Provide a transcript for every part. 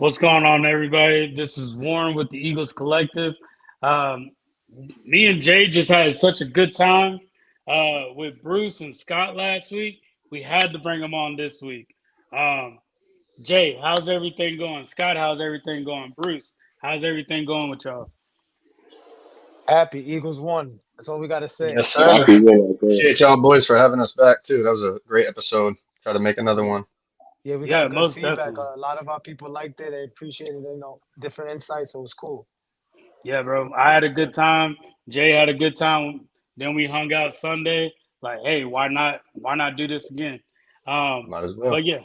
What's going on, everybody? This is Warren with the Eagles Collective. Um, Me and Jay just had such a good time with Bruce and Scott last week. We had to bring them on this week. Um, Jay, how's everything going? Scott, how's everything going? Bruce, how's everything going with y'all? Happy Eagles won. That's all we got to say. Yes, sir. Happy win right there. Appreciate y'all boys for having us back too. That was a great episode. Try to make another Yeah, one. yeah, we Yeah, got good most feedback. definitely. A lot of our people liked it. They appreciated, different insights. So it was cool. Yeah, bro. I had Yes, a sir. good time. Jay had a good time. Then we hung out Sunday. Like, hey, why not? Why not do this again? Might as well. But yeah,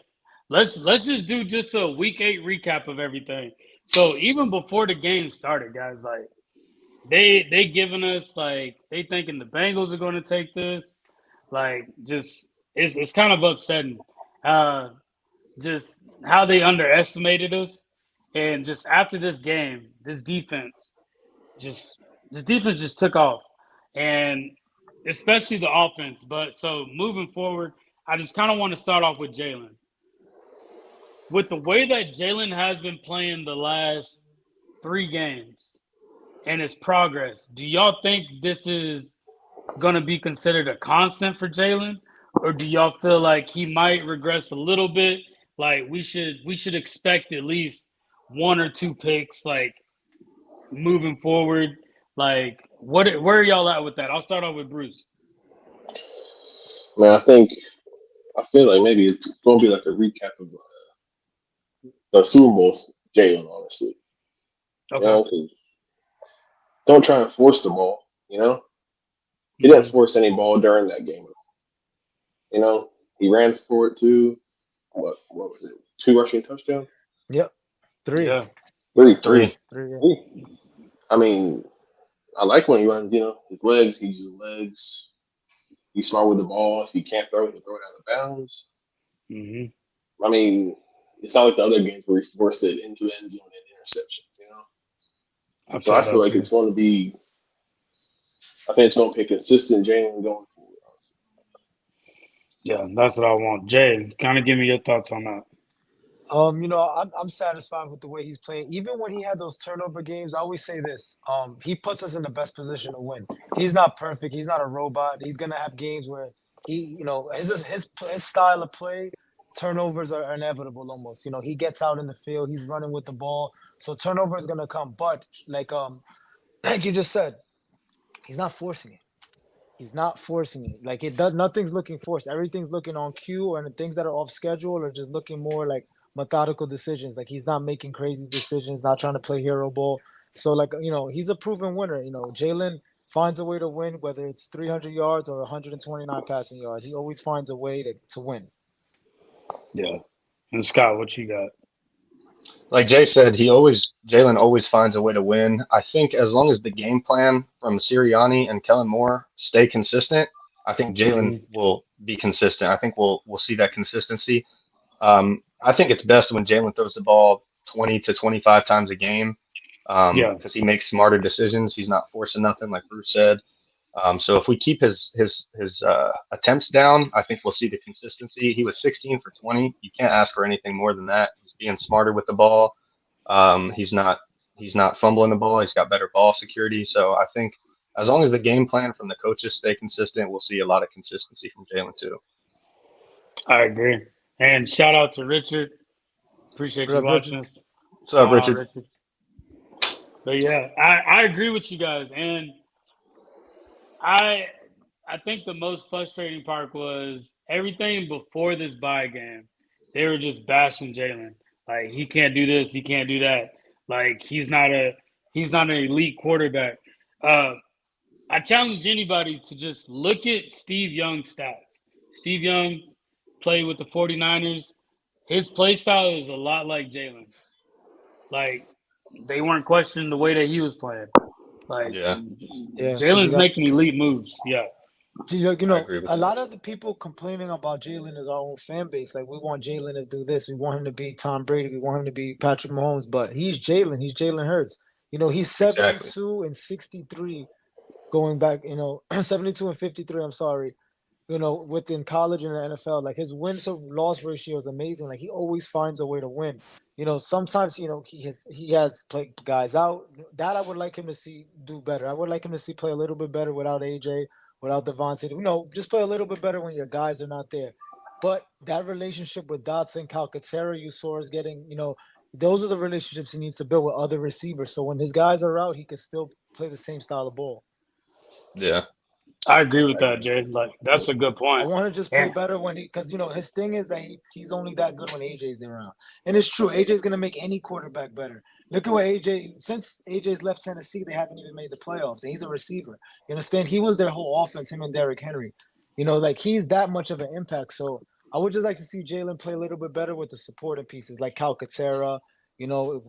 let's just do just a week 8 recap of everything. So even before the game started, guys, like they giving us like they thinking the Bengals are going to take this. Like, just it's kind of upsetting. Uh, just how they underestimated us, and just after this game, just this defense just took off, and especially the offense. But so moving forward, I just kind of want to start off with Jalen. With the way that Jalen has been playing the last 3 games and his progress, do y'all think this is going to be considered a constant for Jalen, or do y'all feel like he might regress a little bit? Like we should expect at least 1 or 2 picks, like moving forward. Like where are y'all at with that? I'll start off with Bruce. Man, I feel like maybe it's gonna be like a recap of the Super Bowls, Jalen. Honestly, Okay. 'cause don't try and force the ball. He didn't Hmm. force any ball during that game. He ran for it too. What was it? Two rushing touchdowns. Yep. Three. Yeah. Three. Three. Three. Yeah. Three. I mean, I like when he runs. His legs. He uses his legs. He's smart with the ball. If he can't throw it, he'll throw it out of bounds. Hmm. I mean, it's not like the other games where he forced it into the end zone and interception. So I Okay. feel like Okay. it's going to be. I think it's going to be a consistent Jalen going forward. Honestly. Yeah, that's what I want. Jay, kind of give me your thoughts on that. I'm satisfied with the way he's playing. Even when he had those turnover games, I always say this. He puts us in the best position to win. He's not perfect. He's not a robot. He's gonna have games where his style of play, turnovers are inevitable almost. He gets out in the field, he's running with the ball. So turnover is gonna come. But like you just said, he's not forcing it. He's not forcing it. Like it does nothing's looking forced. Everything's looking on cue, and the things that are off schedule are just looking more like methodical decisions. Like he's not making crazy decisions, not trying to play hero ball. So he's a proven winner. Jalen finds a way to win, whether it's 300 yards or 129 passing yards. He always finds a way to win. Yeah. And Scott, what you got? Like Jay said, Jalen always finds a way to win. I think as long as the game plan from Sirianni and Kellen Moore stay consistent, I think Jalen Hmm. will be consistent. I think we'll see that consistency. I think it's best when Jalen throws the ball 20 to 25 times a game Yeah. because he makes smarter decisions. He's not forcing nothing, like Bruce said. So if we keep his attempts down, I think we'll see the consistency. He was 16 for 20. You can't ask for anything more than that. He's being smarter with the ball. He's not fumbling the ball. He's got better ball security. So I think as long as the game plan from the coaches stay consistent, we'll see a lot of consistency from Jalen too. I agree. And shout out to Richard. Appreciate What you up, Richard? watching. What's What's up, going on, Richard? Richard? But yeah, I agree with you guys. And I I think the most frustrating part was everything before this bye game. They were just bashing Jalen. Like he can't do this, he can't do that. Like he's not an elite quarterback. Uh, I challenge anybody to just look at Steve Young's stats. Steve Young played with the 49ers. His play style is a lot like Jalen. Like they weren't questioning the way that he was playing. Like Yeah, Yeah, because you Jalen's got making elite moves. Yeah. I agree with a that. lot of the people complaining about Jalen is our own fan base. Like we want Jalen to do this, we want him to be Tom Brady, we want him to be Patrick Mahomes, but he's Jalen. He's Jalen Hurts. He's Exactly. 72 and 63 going back. 72 and 53. I'm sorry. Within college and the NFL, like his win to loss ratio is amazing. Like he always finds a way to win. sometimes he has played guys out that I would like him to see do better. I would like him to see play a little bit better without AJ, without Devontae. Just play a little bit better when your guys are not there. But that relationship with Dotson, Calcaterra, you saw is getting, those are the relationships he needs to build with other receivers. So when his guys are out, he can still play the same style of ball. Yeah. I agree with that, Jay. Like that's a good I point. want to just play And better when because his thing is that he's only that good when AJ's around, and it's true. AJ's gonna make any quarterback better. Look at what since AJ's left Tennessee, they haven't even made the playoffs, and he's a receiver. You understand? He was their whole offense. Him and Derrick Henry. Like he's that much of an impact. So I would just like to see Jalen play a little bit better with the supporting pieces like Calcaterra.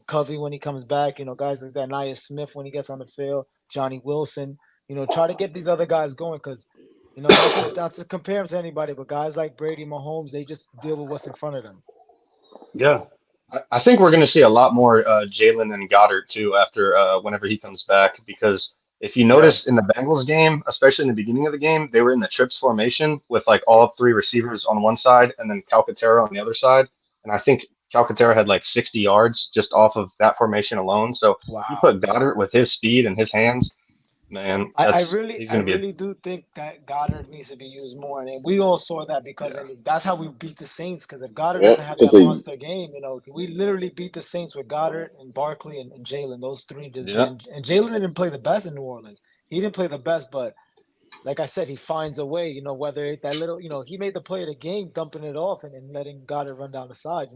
Covey when he comes back. Guys like that. Nia Smith when he gets on the field. Johnny Wilson. Try to get these other guys going because. Not to compare him to anybody, but guys like Brady, Mahomes, they just deal with what's in front of them. yeah, I think we're going to see a lot more Jalen and Goddard too after whenever he comes back, because if you notice in the Bengals game, especially in the beginning of the game, they were in the trips formation with like all three receivers on one side and then Calcaterra on the other side. And I think Calcaterra had like 60 yards just off of that formation alone. So you Wow. put Goddard with his speed and his hands, man, I he's I going to be really do think that Goddard needs to be used more, and we all saw that because that's how we beat the Saints. Because if Goddard Yeah, doesn't have it's that a monster game, we literally beat the Saints with Goddard and Barkley and Jalen. Those three just yeah. and Jalen didn't play the best in New Orleans. He didn't play the best, but like I said, he finds a way. Whether that little, he made the play of the game, dumping it off and letting Goddard run down the side.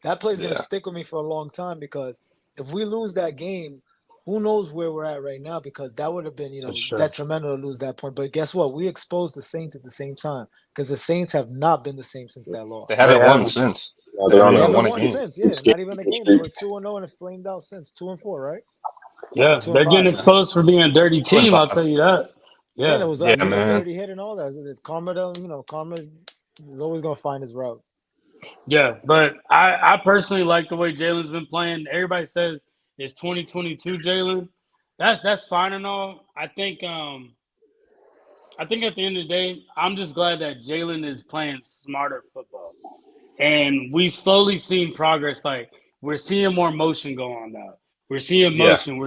That play is going to Yeah. stick with me for a long time because if we lose that game, who knows where we're at right now? Because that would have been, for sure. detrimental to lose that point. But guess what? We exposed the Saints at the same time because the Saints have not been the same since that They loss. They haven't won haven't. since. They they're haven't on They even a haven't won a won game. since. Yeah, six not even a game game. They streak. were 2-0 and it flamed out since 2-4, right? Yeah, Two and they're getting five. exposed for being a dirty Two and team. I'll five. tell you that. Yeah, and Yeah, it was Yeah, a man. dirty hit and all that. It's karma. Karma is always gonna find his route. yeah. But I personally like the way Jalen's been playing. Everybody says it's 2022 Jalen. That's fine and all. I think at the end of the day, I'm just glad that Jalen is playing smarter football. And we slowly seen progress. Like we're seeing more motion go on now. We're seeing Yeah. motion.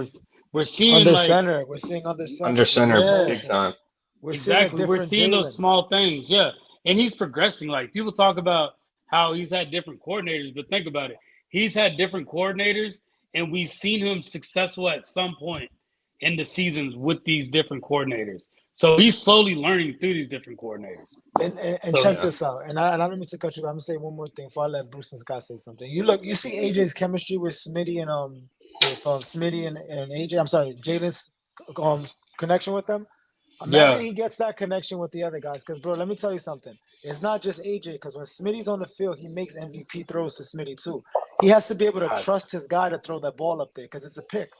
We're seeing Under like center, we're seeing under Under center. We're center, seeing yeah, big motion. time. We're seeing a exactly. We're different seeing those Jalen. small things. Yeah, and he's progressing. Like people talk about how he's had different coordinators, but think about it. He's had different coordinators, and we've seen him successful at some point in the seasons with these different coordinators. So he's slowly learning through these different coordinators. And So check Yeah. this out. And I don't mean to cut you, but I'm gonna say one more thing before I let Bruce and Scott say something. You see AJ's chemistry with Smitty and with Smitty and AJ. I'm sorry, Jaden's um connection with them. Imagine yeah, he gets that connection with the other guys. Because, bro, let me tell you something. It's not just AJ. Because when Smitty's on the field, he makes MVP throws to Smitty too. He has to be able to trust his guy to throw that ball up there because it's a pick.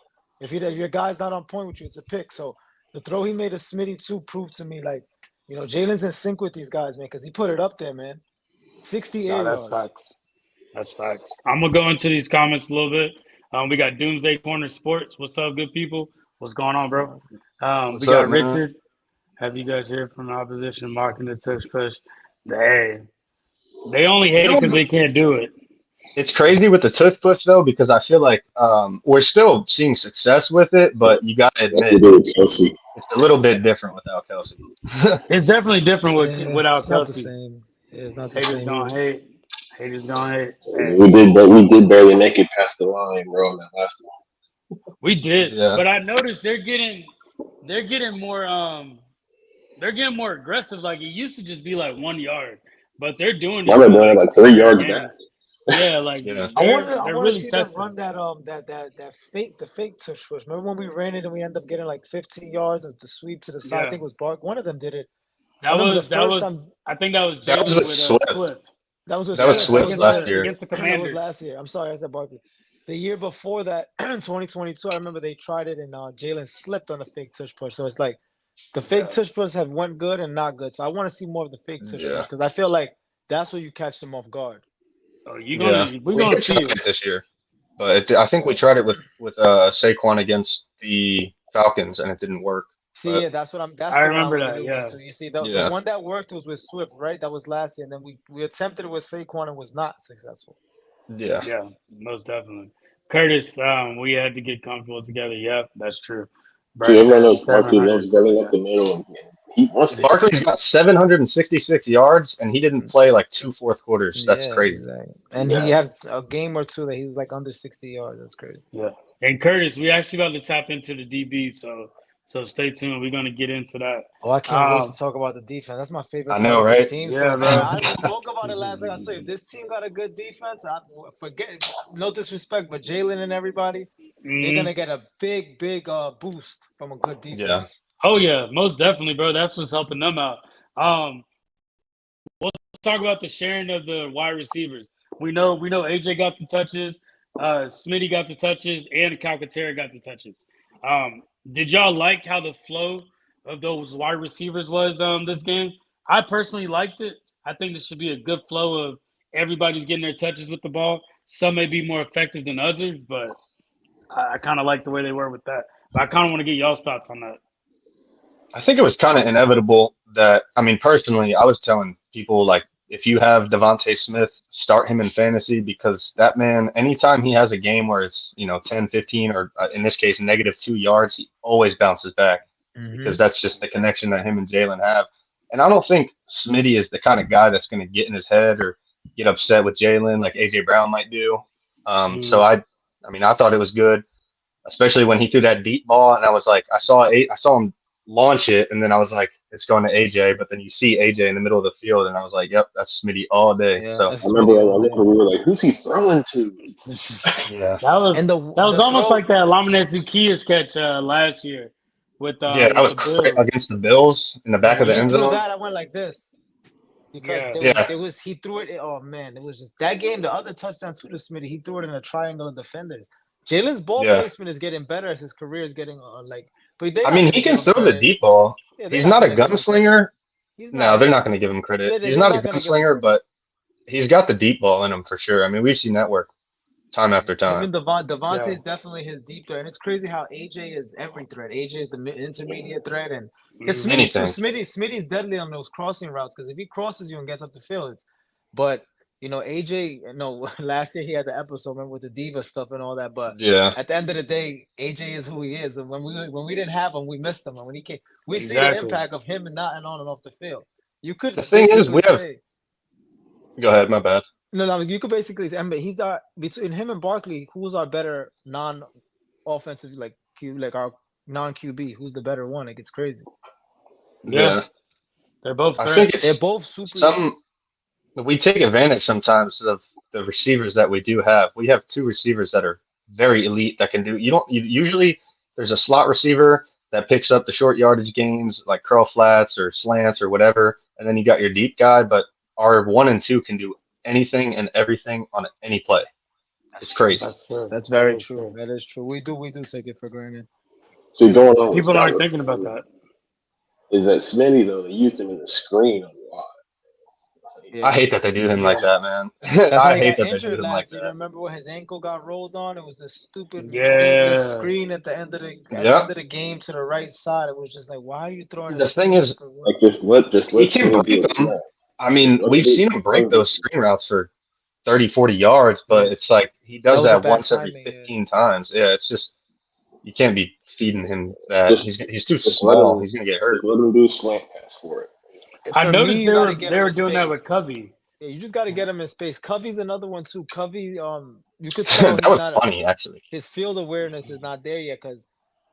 If your guy's not on point with you, it's a pick. So the throw he made to Smitty too proved to me like, Jalen's in sync with these guys, man, because he put it up there, man. 60 air no, that's yards. facts. That's facts. I'm gonna go into these comments a little bit. We got Doomsday Corner Sports. What's up, good people? What's going on, bro? What's We up, got man? Richard. Have you guys heard from the opposition mocking the touch push? They only You hate it know, because they can't do it. it's crazy with the tush push though, because I feel like we're still seeing success with it, but you got to That's what admit they would Chelsea. it's a little bit different without Kelsey. It's definitely different Yeah, without it's not the Kelsey. same. Yeah, it's not the Haters same. gonna hate. Haters gonna hate. Hey, We did barely make it past the line, bro. On that last we did, Yeah. but I noticed they're getting more aggressive. Like it used to just be like 1 yard, but they're doing now it they're from doing it like like 3 yards 10 back. gains. Yeah, like Yeah. they're I they're want to really see them testing. run that fake tush push. Remember when we ran it and we ended up getting like 15 yards of the sweep to the side? I Yeah, think it was Bark. One of them did it. I that remember the was that first was. time I think that was That was Jalen with with Swift. Swift. that was with That was Swift. Yeah, That that Swift was was last last. year. against the That was Commanders. last year. I'm sorry, I said Barkley. The year before that, 2022, I remember they tried it and Jalen slipped on a fake tush push. So it's like the fake Yeah. tush push have went good and not good. So I want to see more of the fake tush push Yeah. because I feel like that's where you catch them off guard. Oh, Yeah. we're We gonna did see try it. it this year, but I think we tried it with Saquon against the Falcons, and it didn't work. See, But yeah, that's I the one I remember was that. alluding Yeah, to. You see, the yeah, one that worked was with Swift, right? That was last year, and then we attempted it with Saquon and was not successful. Yeah. Yeah, most definitely. Curtis, we had to get comfortable together. Yep, that's true. See, Burning everyone that knows Barkley 700 loves tip running a up game. the middle, and he wants to hit Barkley's got 766 yards, and he didn't play like two fourth quarters. That's Yeah, crazy. exactly. And he Yeah, had a game or two that he was like under 60 yards. That's crazy. yeah. And Curtis, we actually about to tap into the DB, so stay tuned. We're gonna get into that. Oh, I can't wait to Um, talk about the defense. That's my I favorite part know, of this right? team yeah, so far. bro. We spoke about it last week. I say if this team got a good defense, I forget no disrespect, but Jalen and everybody, they're Mhm. gonna get a big boost from a good Yeah. defense. Oh yeah, most definitely, bro. That's what's helping them out. Um, let's talk about the sharing of the wide receivers. We know AJ got the touches, Smitty got the touches, and Calcaterra got the touches. Did y'all like how the flow of those wide receivers was this game? I personally liked it. I think this should be a good flow of everybody's getting their touches with the ball. Some may be more effective than others, but I kind of like the way they were with that. But I kind of want to get y'all's thoughts on that. I think it was kind of inevitable that, I mean, personally, I was telling people, like, if you have Devontae Smith, start him in fantasy because that man, anytime he has a game where it's, 10, 15, or in this case, -2 yards, he always bounces back because Mm-hmm. that's just the connection that him and Jalen have. And I don't think Smitty is the kind of guy that's going to get in his head or get upset with Jalen like AJ Brown might do. So Mm, I mean, I thought it was good, especially when he threw that deep ball, and I was like, I saw him launch it, and then I was like, it's going to AJ, but then you see AJ in the middle of the field, and I was like, yep, that's Smitty all day. Yeah, So that's Smitty I all remember day. we were like, "Who's he throwing to?" yeah, And that was the almost throw, like that Laminate Zukias catch last year yeah, that with was the Bills. against the Bills in the bro, back of when the he end threw zone. that, I went like this. Because Yeah, Yeah, there was he threw it. Oh man, it was just that game. The other touchdown to the Smitty, he threw it in a triangle of defenders. Jalen's ball yeah. placement is getting better as his career is getting but they're I not mean, gonna he give can him throw the credit. deep ball. Yeah, they're He's not not a gonna give him credit. gunslinger. He's No, not. they're not going to give him credit. He's They're not a not gonna give him gunslinger, credit. but he's got the deep ball in him for sure. I mean, we've seen that work time after Him time. and Devontae yeah. is definitely his deep threat, and it's crazy how AJ is every threat. AJ is the intermediate threat, and because Hmm. Smitty too. Anything. Smitty's deadly on those crossing routes because if he crosses you and gets up the field, but AJ. No, last year he had the episode remember with the diva stuff and all that. But Yeah, at the end of the day, AJ is who he is, and when we didn't have him, we missed him, and when he came, we see the Exactly. impact of him and not and on and off the field. You the could thing is, we basically have. say Go ahead, my bad. no. You could basically say, I mean, he's our between him and Barkley. Who's our better non-offensive like our non QB? Who's the better one? Like it's crazy. Yeah, Yeah, they're both I think They're it's both super some. elite. We take advantage sometimes of the receivers that we do have. We have two receivers that are very elite that can do. Usually there's a slot receiver that picks up the short yardage gains like curl flats or slants or whatever, and then you got your deep guy. But our 1 and 2 can do anything and everything on any play. That's It's true. crazy. that's true. That's That very is true. true. That is true. We do take it for granted. See, going on with People Scott aren't was thinking about saying that. is that Smitty though they used him in the screen a lot. I Yeah. hate that they do him like Yeah, that, man. That's how I he hate got that they do injured him like last year. that. Remember when his ankle got rolled on? It was a stupid, meaningless yeah. screen at the Yeah. end of the game to the right side. It was just like, why are you throwing a The thing screen is, for what? Like just let he can Smitty do break a them. snap. I mean, we've seen him Just let break him do a those snap. screen routes for 30, 40 yards, but Yeah, it's like he that does was a that bad once every timing. Yeah. 15 times. Yeah, it's just you can't be feeding him that. Just He's too just let small. him He's gonna get hurt. just let him do a slant pass for it. I For me, noticed you they got to were get they him were in doing that with space. Covey. Yeah, you just got to get him in space. Covey's another one too. Covey, you could tell That he's was not funny, actually. his field awareness is not there yet because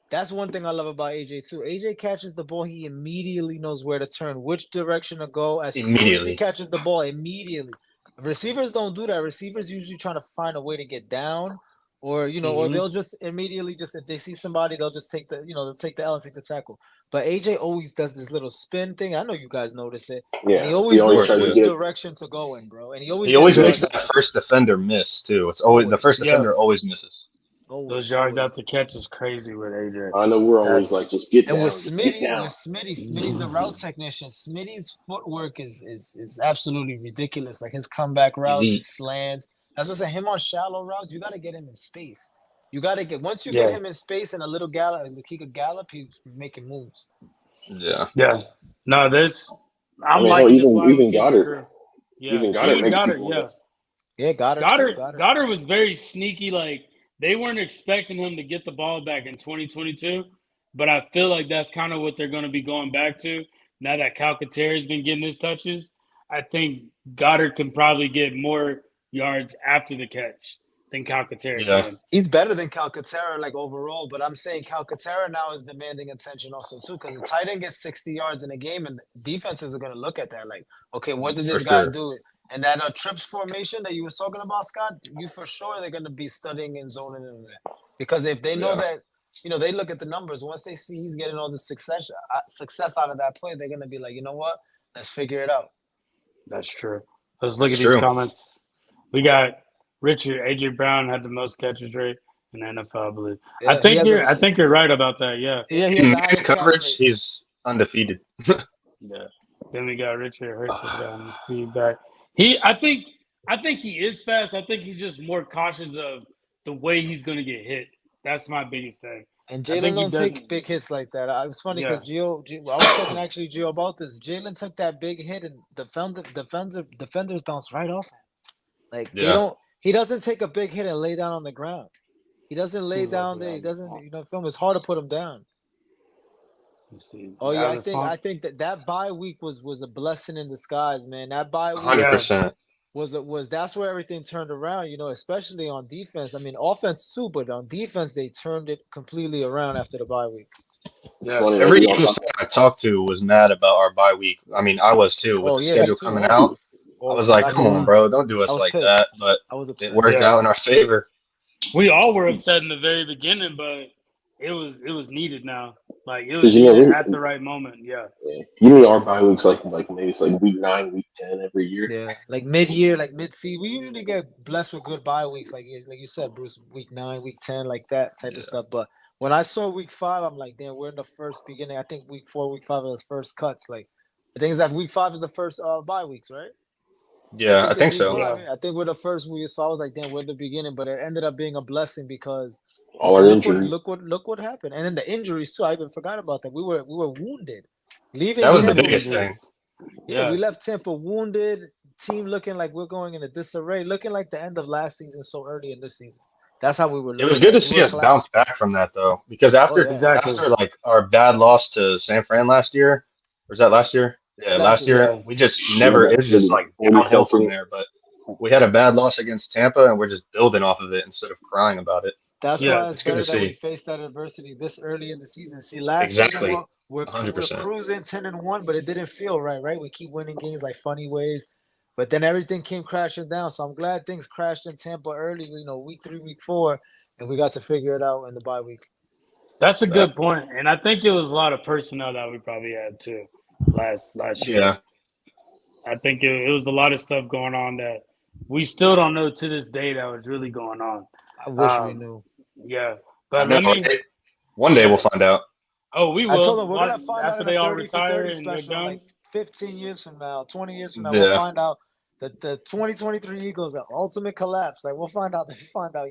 that's one thing I love about AJ too. AJ catches the ball, he immediately knows where to turn, which direction to go. As soon as he Immediately. catches the ball, immediately. Receivers don't do that. Receivers usually trying to find a way to get down, or Hmm. they'll just immediately just if they see somebody, they'll just take they'll take the L and take the tackle. But AJ always does this little spin thing. I know you guys notice it, and he Yeah, he Of always always knows course, tries to yeah. which get. direction to go in, bro. And he always He gets always Yeah, makes yards that after that. first defender miss too. It's always the first Always, Yeah, defender always misses. those always, yards out always. the catch is crazy with AJ. I know we're always That's like, just get And down, just get down. Smitty's a route technician. Smitty's footwork is absolutely ridiculous. Like his comeback routes, his Elite. slants. That's what I'm saying. Him on shallow routes, you got to get him in space. You got to get once you get yeah, him in space and a little gallop, like he could gallop, he's making moves. Yeah. yeah. No, this I I'm mean, hell, liking this even wide even receiver Goddard, crew. Yeah, even Goddard even makes got it. people Yeah, miss. Yeah, Goddard too. Goddard was very sneaky. Like they weren't expecting him to get the ball back in 2022, but I feel like that's kind of what they're going to be going back to now that Calcaterra's been getting his touches. I think Goddard can probably get more yards after the catch than Calcaterra Yeah. can. He's better than Calcaterra, like overall, but I'm saying Calcaterra now is demanding attention also too, because the tight end gets 60 yards in a game, and defenses are going to look at that like, okay, what did For this guy sure. do? And that trips formation that you was talking about, Scott, you for sure they're going to be studying and zoning in that, because if they know Yeah. that, they look at the numbers. Once they see he's getting all the success out of that play, they're going to be like, you know what? Let's figure it out. That's true. Let's look That's at these true. comments. We got Richard AJ Brown had the most catches rate in the NFL, I believe. Yeah, I think you're right about that. Yeah. he has In the man highest catch coverage, rate. he's undefeated. Yeah. Then we got Richard Hurts has gotten his feedback. I think he is fast. I think he's just more cautious of the way he's going to get hit. That's my biggest thing. And I Jalen think he don't take doesn't. big hits like that. It was funny Yeah. because I was talking actually Gio about this. Jalen took that big hit and defenders bounced right off him. Like they Yeah. don't. He doesn't take a big hit and lay down on the ground. He doesn't lay Seems like down we there. He have this doesn't. song. Film. It's hard to put him down. Let's see. Oh We yeah, have I this think song. I think that bye week was a blessing in disguise, man. That bye week 100%. was that's where everything turned around, especially on defense. I mean, offense too, but on defense they turned it completely around after the bye week. It's Yeah. funny. Like Every we all Eagles talk fan I talked to was mad about our bye week. I mean, I was too with Oh the yeah, me schedule too. coming out. I was like, I come can't on, lie. bro, don't do I us was like pissed. that. But I was it upset. worked Yeah. out in our favor. We all were upset in the very beginning, but it was needed now. Like it was 'cause, needed at the right moment. Yeah. our bye weeks like maybe it's like week 9, week 10 every year. Yeah, like mid-year, like mid-season, we usually get blessed with good bye weeks, like you said, Bruce, week 9, week 10, like that type of Yeah. stuff. But when I saw week 5, I'm like, damn, we're in the first beginning. I think week 4, week 5 are the first cuts. Like, I think it's that week 5 is the first bye weeks, right? Yeah, I It's think week so. 5. Yeah. I think we're the first week, so I was like, damn, we're the beginning. But it ended up being a blessing because All our injuries. look what happened, and then the injuries too. I even forgot about that. We were wounded, leaving That was the Tampa. biggest thing. Yeah, we left Tampa wounded. Team looking like we're going in a disarray, looking like the end of last season so early in this season. That's how we were It looking. was good to We see were us bounce back from that though, because Oh, yeah. Exactly. like our bad loss to San Fran last year, or was that last year? Yeah, last year Yeah. we just never. It was just like downhill from there. But we had a bad loss against Tampa, and we're just building off of it instead of crying about it. That's Yeah, why it's it's good to better that we see. faced that adversity this early in the season. See, last season Exactly, we're 100%. cruising 10-1, but it didn't feel right. Right, we keep winning games like funny ways, but then everything came crashing down. So I'm glad things crashed in Tampa early. Week 3, week 4, and we got to figure it out in the bye week. That's a good point. And I think it was a lot of personnel that we probably had too last year. Yeah, I think it was a lot of stuff going on that we still don't know to this day that was really going on. I wish we knew. Yeah. I But know. One day we'll find out. Oh, we I told will. them we're gonna find out After in they a all 30 for retire 30 and they're special, done. like 15 years from now, 20 years from now, Yeah. we'll find out that the 2023 Eagles, the ultimate collapse. Like we'll find out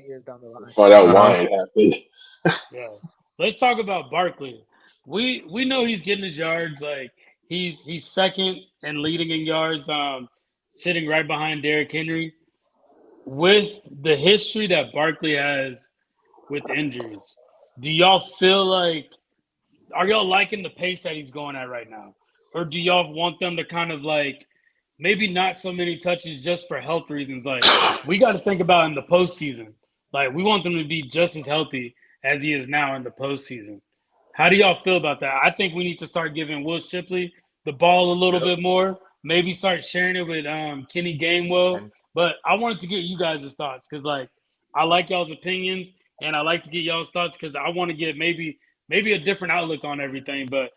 years down the line. Find out why it happened. Yeah. Let's talk about Barkley. We know he's getting his yards. Like he's second and leading in yards, sitting right behind Derrick Henry. With the history that Barkley has with injuries, do y'all feel like are y'all liking the pace that he's going at right now? Or do y'all want them to kind of like maybe not so many touches just for health reasons? Like we got to think about in the postseason. Like we want them to be just as healthy as he is now in the postseason. How do y'all feel about that? I think we need to start giving Will Shipley the ball a little bit more. Maybe start sharing it with Kenny Gainwell. But I wanted to get you guys' thoughts because, like, I like y'all's opinions and I like to get y'all's thoughts because I want to get maybe a different outlook on everything. But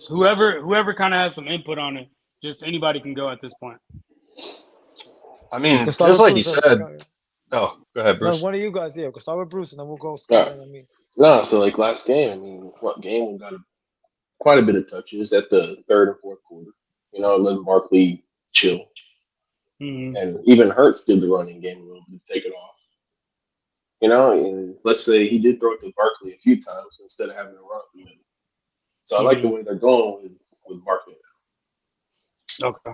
whoever kind of has some input on it, just anybody can go at this point. I mean, Let's start just with like you Bruce, said. Scott. Oh, go ahead, No, Bruce. one of you guys, yeah. We'll start with Bruce and then we'll go Scott. Yeah. No, so like last game, I mean, what game we got quite a bit of touches at the third and fourth quarter. Letting Barkley chill. Mm-hmm. And even Hurts did the running game a little bit to take it off. And let's say he did throw it to Barkley a few times instead of having to run up the middle. So I like the way they're going with Barkley now. Okay.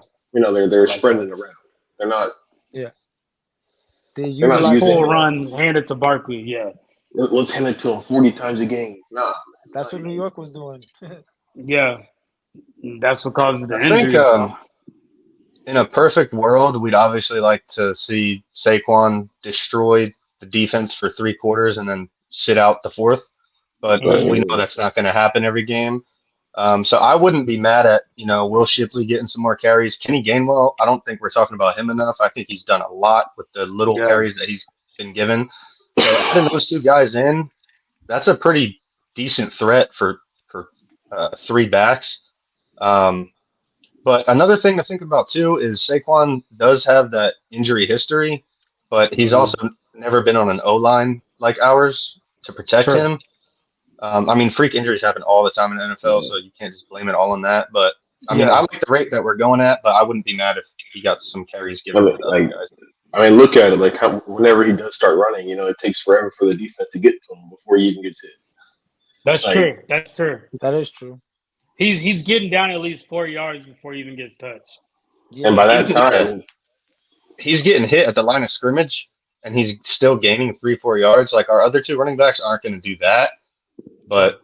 They're spreading it around. They're not. Yeah. They They're not utilize using Full him. him. run, hand it to Barkley. Yeah, Let's hand it to him 40 times a game. Nah, That's what New York was doing. yeah. That's what causes the I think injuries, though. in a perfect world, we'd obviously like to see Saquon destroy the defense for 3 quarters and then sit out the fourth. But we know that's not going to happen every game. So I wouldn't be mad at, Will Shipley getting some more carries. Kenny Gainwell, I don't think we're talking about him enough. I think he's done a lot with the little Yeah. carries that he's been given. So adding those two guys in, that's a pretty decent threat for 3 backs. But another thing to think about too is Saquon does have that injury history, but he's also never been on an O-line like ours to protect True. him. I mean, freak injuries happen all the time in the NFL, so you can't just blame it all on that. But I mean, I like the rate that we're going at, but I wouldn't be mad if he got some carries given to the other guys. I mean, look at it. Like, whenever he does start running, it takes forever for the defense to get to him before he even gets hit. That's Like- true. That's true. That is true. He's getting down at least 4 yards before he even gets touched. Yeah. And by that time, He's getting hit at the line of scrimmage, and he's still gaining 3-4 yards. Like our other two running backs aren't going to do that. But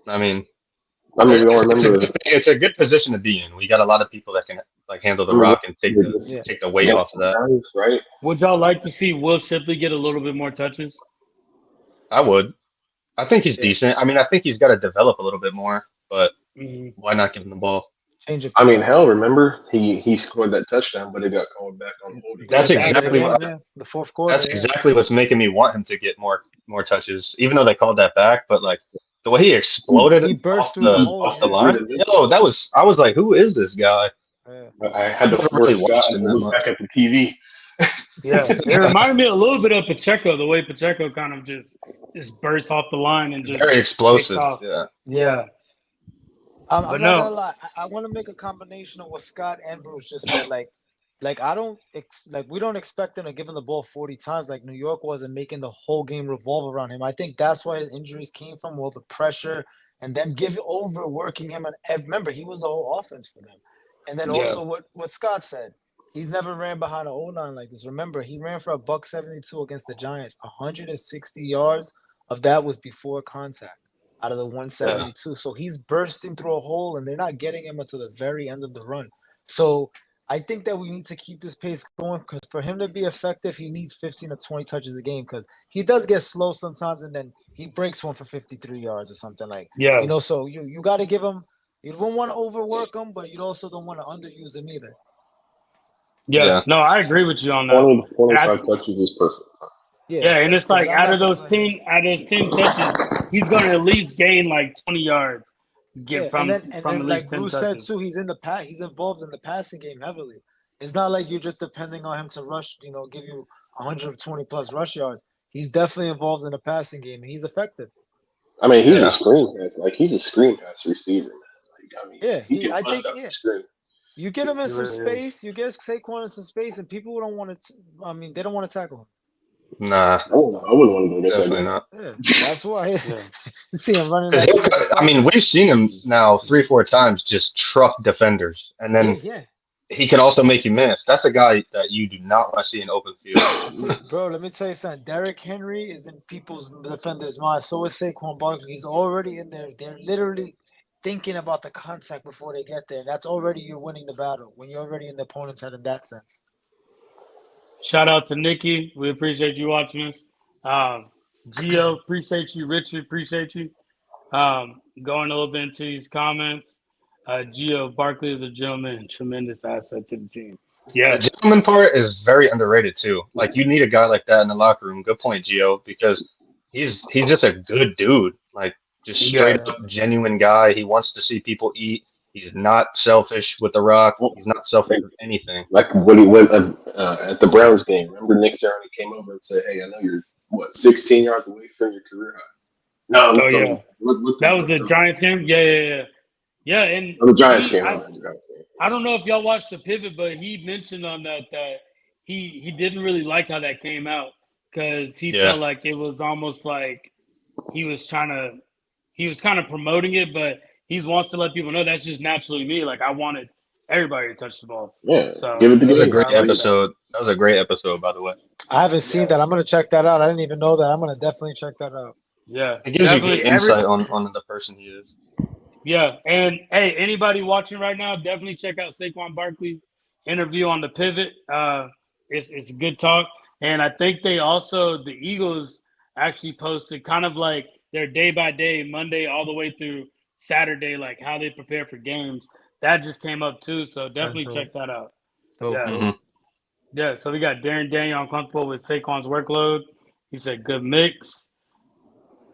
I mean, we don't remember. it's a good position to be in. We got a lot of people that can handle the rock and take the weight off of that. Right? Would y'all like to see Will Shipley get a little bit more touches? I would. I think he's decent. I mean, I think he's got to develop a little bit more, but why not give him the ball? I mean, hell, remember he scored that touchdown, but it got called back on holding. That's exactly the fourth quarter. That's exactly what's making me want him to get more touches, even though they called that back. But like the way he exploded, he burst through off the line. Yo, I was like, who is this guy? I had to force Scott to look back at the TV. Yeah, it reminded me a little bit of Pacheco, the way Pacheco kind of just bursts off the line and just very explosive. Yeah. I'm not gonna lie. I want to make a combination of what Scott and Bruce just said. Like we don't expect him to give him the ball 40 times like New York was and making the whole game revolve around him. I think that's why his injuries came from, the pressure and them overworking him. And remember, he was the whole offense for them. And then also what Scott said, he's never ran behind an O-line like this. Remember, he ran for $172 against the Giants. 160 yards of that was before contact out of the 172. Yeah. So he's bursting through a hole, and they're not getting him until the very end of the run. So I think that we need to keep this pace going because for him to be effective, he needs 15 to 20 touches a game because he does get slow sometimes, and then he breaks one for 53 yards or something like. Yeah. So you got to give him. You don't want to overwork him, but you also don't want to underuse him either. Yeah. No, I agree with you on that. 20 to 25 touches is perfect. Yeah, and it's like out of those 10 touches, he's going to at least gain like 20 yards. From at least like 10 Bruce touches. said too, he's involved in the passing game heavily. It's not like you're just depending on him to rush, give you 120 plus rush yards. He's definitely involved in the passing game, and he's effective. I mean, he's a screen pass, he's a screen pass receiver. I think you get him in some space, you get Saquon in some space, and people don't want to. They don't want to tackle him. Nah, I wouldn't want to go against definitely that. Not. Yeah, that's why. See him running. I mean, we've seen him now 3-4 times just truck defenders, and then he can also make you miss. That's a guy that you do not want to see in open field. Bro, let me tell you something. Derrick Henry is in people's defenders' minds. So is Saquon Barkley. He's already in there. They're literally thinking about the contact before they get there. That's already you're winning the battle when you're already in the opponent's head in that sense. Shout out to Nikki. We appreciate you watching us. Gio, appreciate you. Richard, appreciate you. Going a little bit into these comments. Gio, Barkley is a gentleman, tremendous asset to the team. Yeah. The gentleman part is very underrated too. Like you need a guy like that in the locker room. Good point, Gio, because he's just a good dude. Like just straight up genuine guy. He wants to see people eat. He's not selfish with the rock. He's not selfish with anything. Like when he went at the Browns game, remember Nick Sirianni came over and said, "Hey, I know you're 16 yards away from your career high." No, that was the Giants game. Yeah. And the Giants game. I don't know if y'all watched the pivot, but he mentioned on that he didn't really like how that came out because he felt like it was almost like he was kind of promoting it, but he wants to let people know that's just naturally me. Like I wanted everybody to touch the ball. Yeah, So give it to That was a that's Gabe. how great I like that. episode. That was a great episode, by the way. I haven't seen that. I'm gonna check that out. I didn't even know that. I'm gonna definitely check that out. Yeah, It gives you good definitely. insight on the person he is. Yeah, and hey, anybody watching right now, definitely check out Saquon Barkley's interview on the Pivot. It's a good talk, and I think the Eagles actually posted kind of like their day by day, Monday all the way through Saturday, like how they prepare for games. That just came up too, so That's definitely check dope. that out. Dope, Yeah, Hmm. dope. yeah. So we got Darren Daniel uncomfortable with Saquon's workload. He said good mix,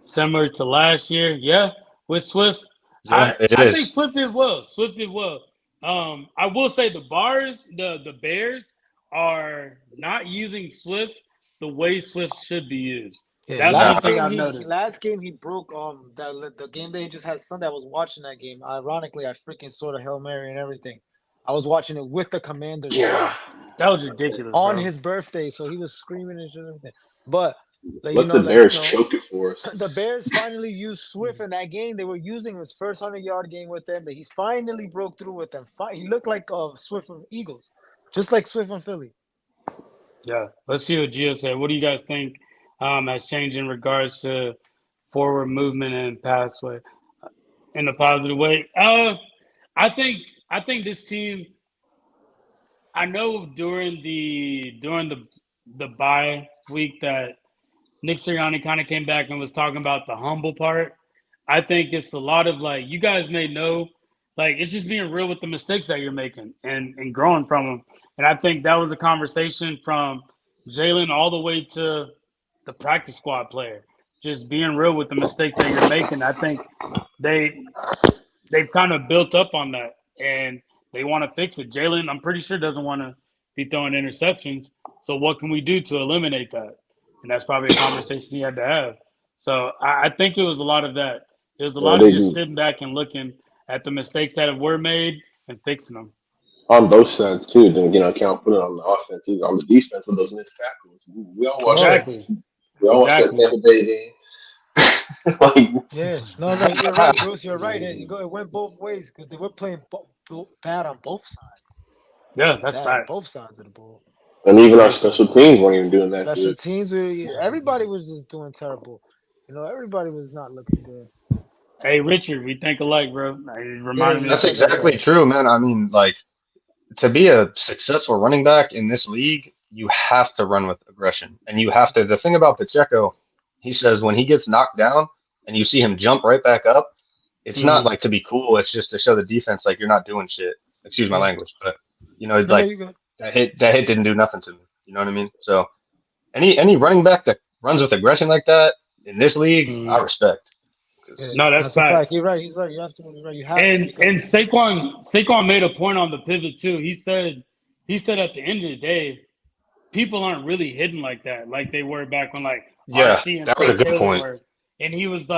similar to last year. Yeah, with Swift. Yeah, I it I think is. Swift did well. Swift did well. I will say the Bears are not using Swift the way Swift should be used. Yeah, That's one Nah, thing I've noticed. last game he broke that the game that he just had Sunday. I was watching that game. Ironically, I freaking saw the Hail Mary and everything. I was watching it with the Commanders shirt Yeah, on That was ridiculous, on bro. his birthday, so he was screaming and shit and everything. But let the Bears choke it for us. the Bears finally used Swift in that game. They were using his first 100-yard game with them, but he's finally broke through with them. He looked like Swift from Eagles, just like Swift from Philly. Yeah. Let's see what Gio said. What do you guys think has changed in regards to forward movement and pathway in a positive way? I think I think this team. I know during the bye week that Nick Sirianni kind of came back and was talking about the humble part. I think it's a lot of like you guys may know, like it's just being real with the mistakes that you're making and growing from them. And I think that was a conversation from Jalen all the way to the practice squad player, just being real with the mistakes that you're making. I think they they've kind of built up on that and they want to fix it. Jalen, I'm pretty sure doesn't want to be throwing interceptions. So what can we do to eliminate that? And that's probably a conversation he had to have. So I think it was a lot of that. It was a Well, lot of they just do sitting back and looking at the mistakes that were made and fixing them. on both sides too. Then can't put it on the offense either. On the defense with those missed tackles, we all watched that. Exactly. We all watched that Exactly. Tampa Bay game. Yeah, no, you're right, Bruce. You're right. It went both ways because they were playing bad on both sides. Yeah, that's Bad on facts. both sides of the ball. And even our special teams weren't even doing that Special good. teams, everybody was just doing terrible. Everybody was not looking good. Hey, Richard, we think alike, bro. It Yeah, reminded me you of that's said that. exactly true, man. I mean, like to be a successful running back in this league, you have to run with aggression, and you have to. The thing about Pacheco, he says when he gets knocked down and you see him jump right back up, it's not like to be cool. It's just to show the defense like you're not doing shit. Excuse my Yeah. language, but it's No, like you good. that hit didn't do nothing to me. You know what I mean? So any running back that runs with aggression like that in this league, I respect. Yeah, No, that's that's a fact. facts. You're right. He's right. You're absolutely right. You have to And because Saquon made a point on the pivot too. He said at the end of the day, people aren't really hidden like that, like they were back when like Yeah, RC and that was a Fred good Taylor point. were. And he's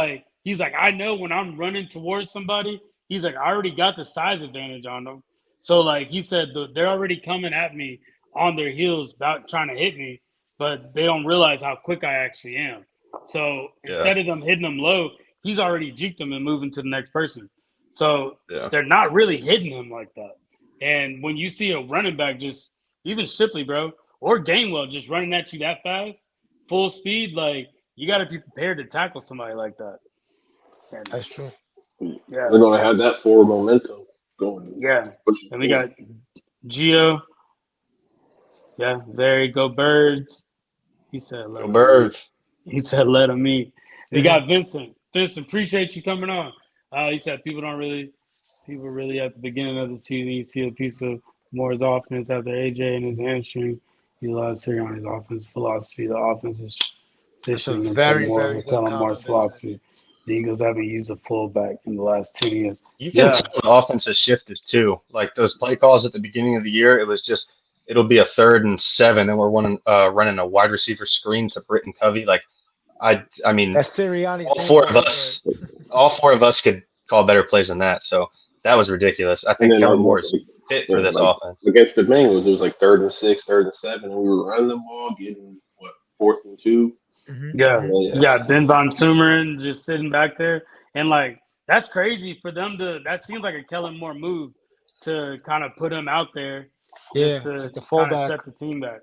like, I know when I'm running towards somebody, he's like, I already got the size advantage on them. So like he said, they're already coming at me on their heels about trying to hit me, but they don't realize how quick I actually am. So Yeah, instead of them hitting them low, he's already juked them and moving to the next person. So yeah, they're not really hitting him like that. And when you see a running back just even Shipley, bro, or Gainwell just running at you that fast, full speed, like you got to be prepared to tackle somebody like that. And that's true. yeah, They're gonna have that forward momentum going. yeah. Pushing And we forward. got Gio. Yeah, there you go, Birds. He said, let go him eat. Birds. He said, let him eat. We Yeah. got Vincent. Vincent, appreciate you coming on. He said, people really at the beginning of the season, you see a piece of Moore's offense after AJ and his hamstring. He lost here on his offense philosophy. The offense is That's a positioning into very, more very of good McCallum Moore's comment, Vincent. philosophy. The Eagles haven't used a fullback in the last 2 years. You can Yeah, tell the offense has shifted too. Like those play calls at the beginning of the year, it was just it'll be a 3rd and 7, and we're running a wide receiver screen to Britton Covey. Like I mean, That's Sirianni's all name four of right us, all four of us could call better plays than that. So that was ridiculous. I And think then Kellen Moore is fit for this like offense. against the Bengals, it was like 3rd and 6, 3rd and 7, and we were running the ball, getting 4th and 2. there. yeah. Yeah. You got Ben Von Sumeren just sitting back there. And, like, that's crazy for them to – that seems like a Kellen Moore move to kind of put him out there Yeah, just to as a kind of fullback. set the team back.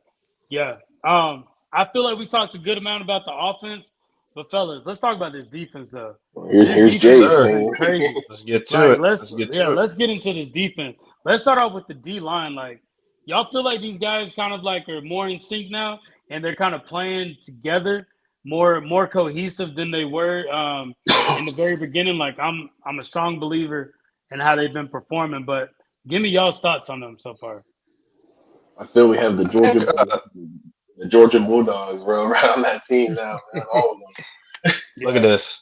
Yeah. I feel like we talked a good amount about the offense, but fellas, let's talk about this defense though. This Here's defense Jay's has Sure. been thing. crazy. Let's get to Like it. Let's get to it. let's get into this defense. Let's start off with the D line. Like y'all feel like these guys kind of like are more in sync now and they're kind of playing together more cohesive than they were in the very beginning. Like I'm a strong believer in how they've been performing, but give me y'all's thoughts on them so far. I feel we have the I think, Georgia Bulldogs run around that team now, man. All of them. look at Yeah. this.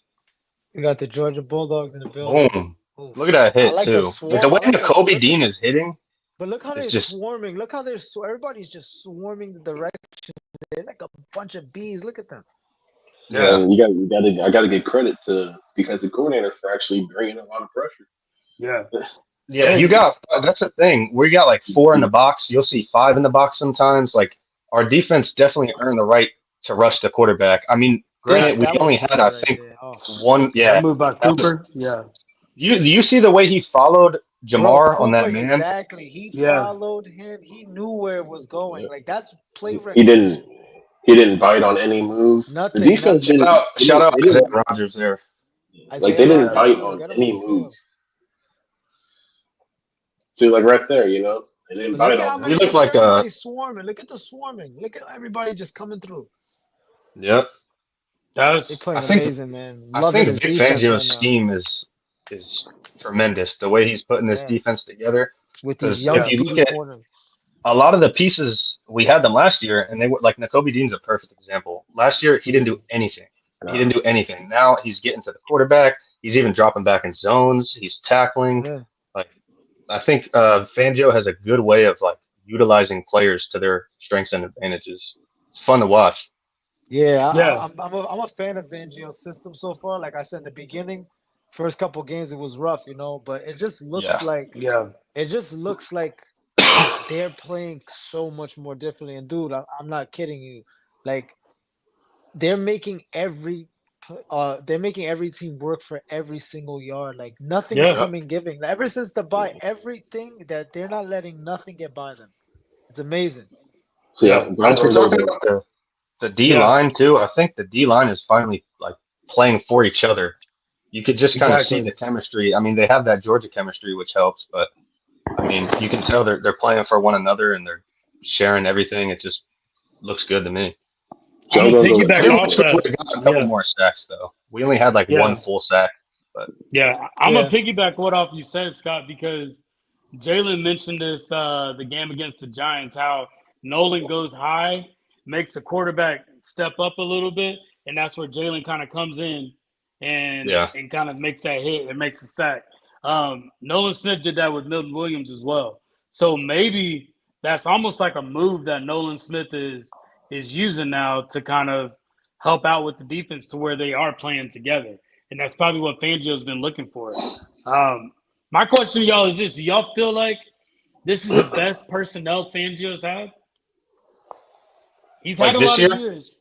We got the Georgia Bulldogs in the building. Boom. Oof. Look at that I hit, like the too. Like the swarm. way I like the Nakobe look, Dean is hitting, but look how they're it's just, swarming. Look how they're everybody's just swarming the direction. They're like a bunch of bees. Look at them. yeah. And I got to give credit to defensive coordinator for actually bringing a lot of pressure. Yeah. Yeah, you got, that's the thing. We got like 4 in the box. You'll see 5 in the box sometimes. Like, our defense definitely earned the right to rush the quarterback. I mean, granted, we That was only a had, play I right think, there. Oh, one. That Yeah, move by that was. Cooper. Yeah. You see the way he followed bro, Jamar on Cooper, that man? exactly. He Yeah. followed him. He knew where it was going. Yeah. Like that's play He didn't. recognition. He didn't bite on any move. The Nothing, defense nothing. didn't. Shout out They Isaiah didn't Rogers there. like. They Isaiah didn't Yeah. Rogers bite too. on Get him on any the move. field. See, like right there, they didn't But look bite at on how that. He many. looked Look at like a. everybody swarming. Look at the swarming. Look at everybody just coming through. Yep. They That's I playing think amazing, man. I Loving think his Vic defense right Fangio's now. scheme is tremendous. The way he's putting this Yeah, defense together. with these Because young, if yeah. you look speedy at corners. a lot of the pieces, we had them last year, and they were like Nakobe Dean's a perfect example. Last year, he didn't do anything. He Nah. didn't do anything. Now he's getting to the quarterback. He's even dropping back in zones. He's tackling. Yeah, Like, I think Fangio has a good way of like utilizing players to their strengths and advantages. It's fun to watch. yeah. Yeah. I'm a fan of Fangio's system so far. Like I said in the beginning, first couple games it was rough, but Yeah. Yeah. it just looks like they're playing so much more differently. And dude, I'm not kidding you. Like they're making they're making every team work for every single yard. Like nothing's Yeah. Yep. coming giving. Like, ever since the bye, everything that they're not letting nothing get by them. It's amazing. So yeah, Yeah. As we're Broncos are talking the about the D Yeah. line too, I think the D line is finally like playing for each other. You could just kind of see Exactly. the chemistry. I mean, they have that Georgia chemistry, which helps, but I mean, you can tell they're playing for one another and they're sharing everything. It just looks good to me. I'm I'm gonna gonna go with I piggyback do off wish we Denver. would that. have gotten a couple Yeah. more sacks though. We only had like one Yeah. full sack, but Yeah. I'm gonna Yeah, piggyback what off you said, Scott, because Jalen mentioned this the game against the Giants, how Nolan goes high, makes the quarterback step up a little bit, and that's where Jalen kind of comes in yeah, and kind of makes that hit and makes the sack. Nolan Smith did that with Milton Williams as well. So maybe that's almost like a move that Nolan Smith is using now to kind of help out with the defense to where they are playing together. And that's probably what Fangio's been looking for. My question to y'all is this: do y'all feel like this is the best personnel Fangio's had? He's had like a this lot of year years.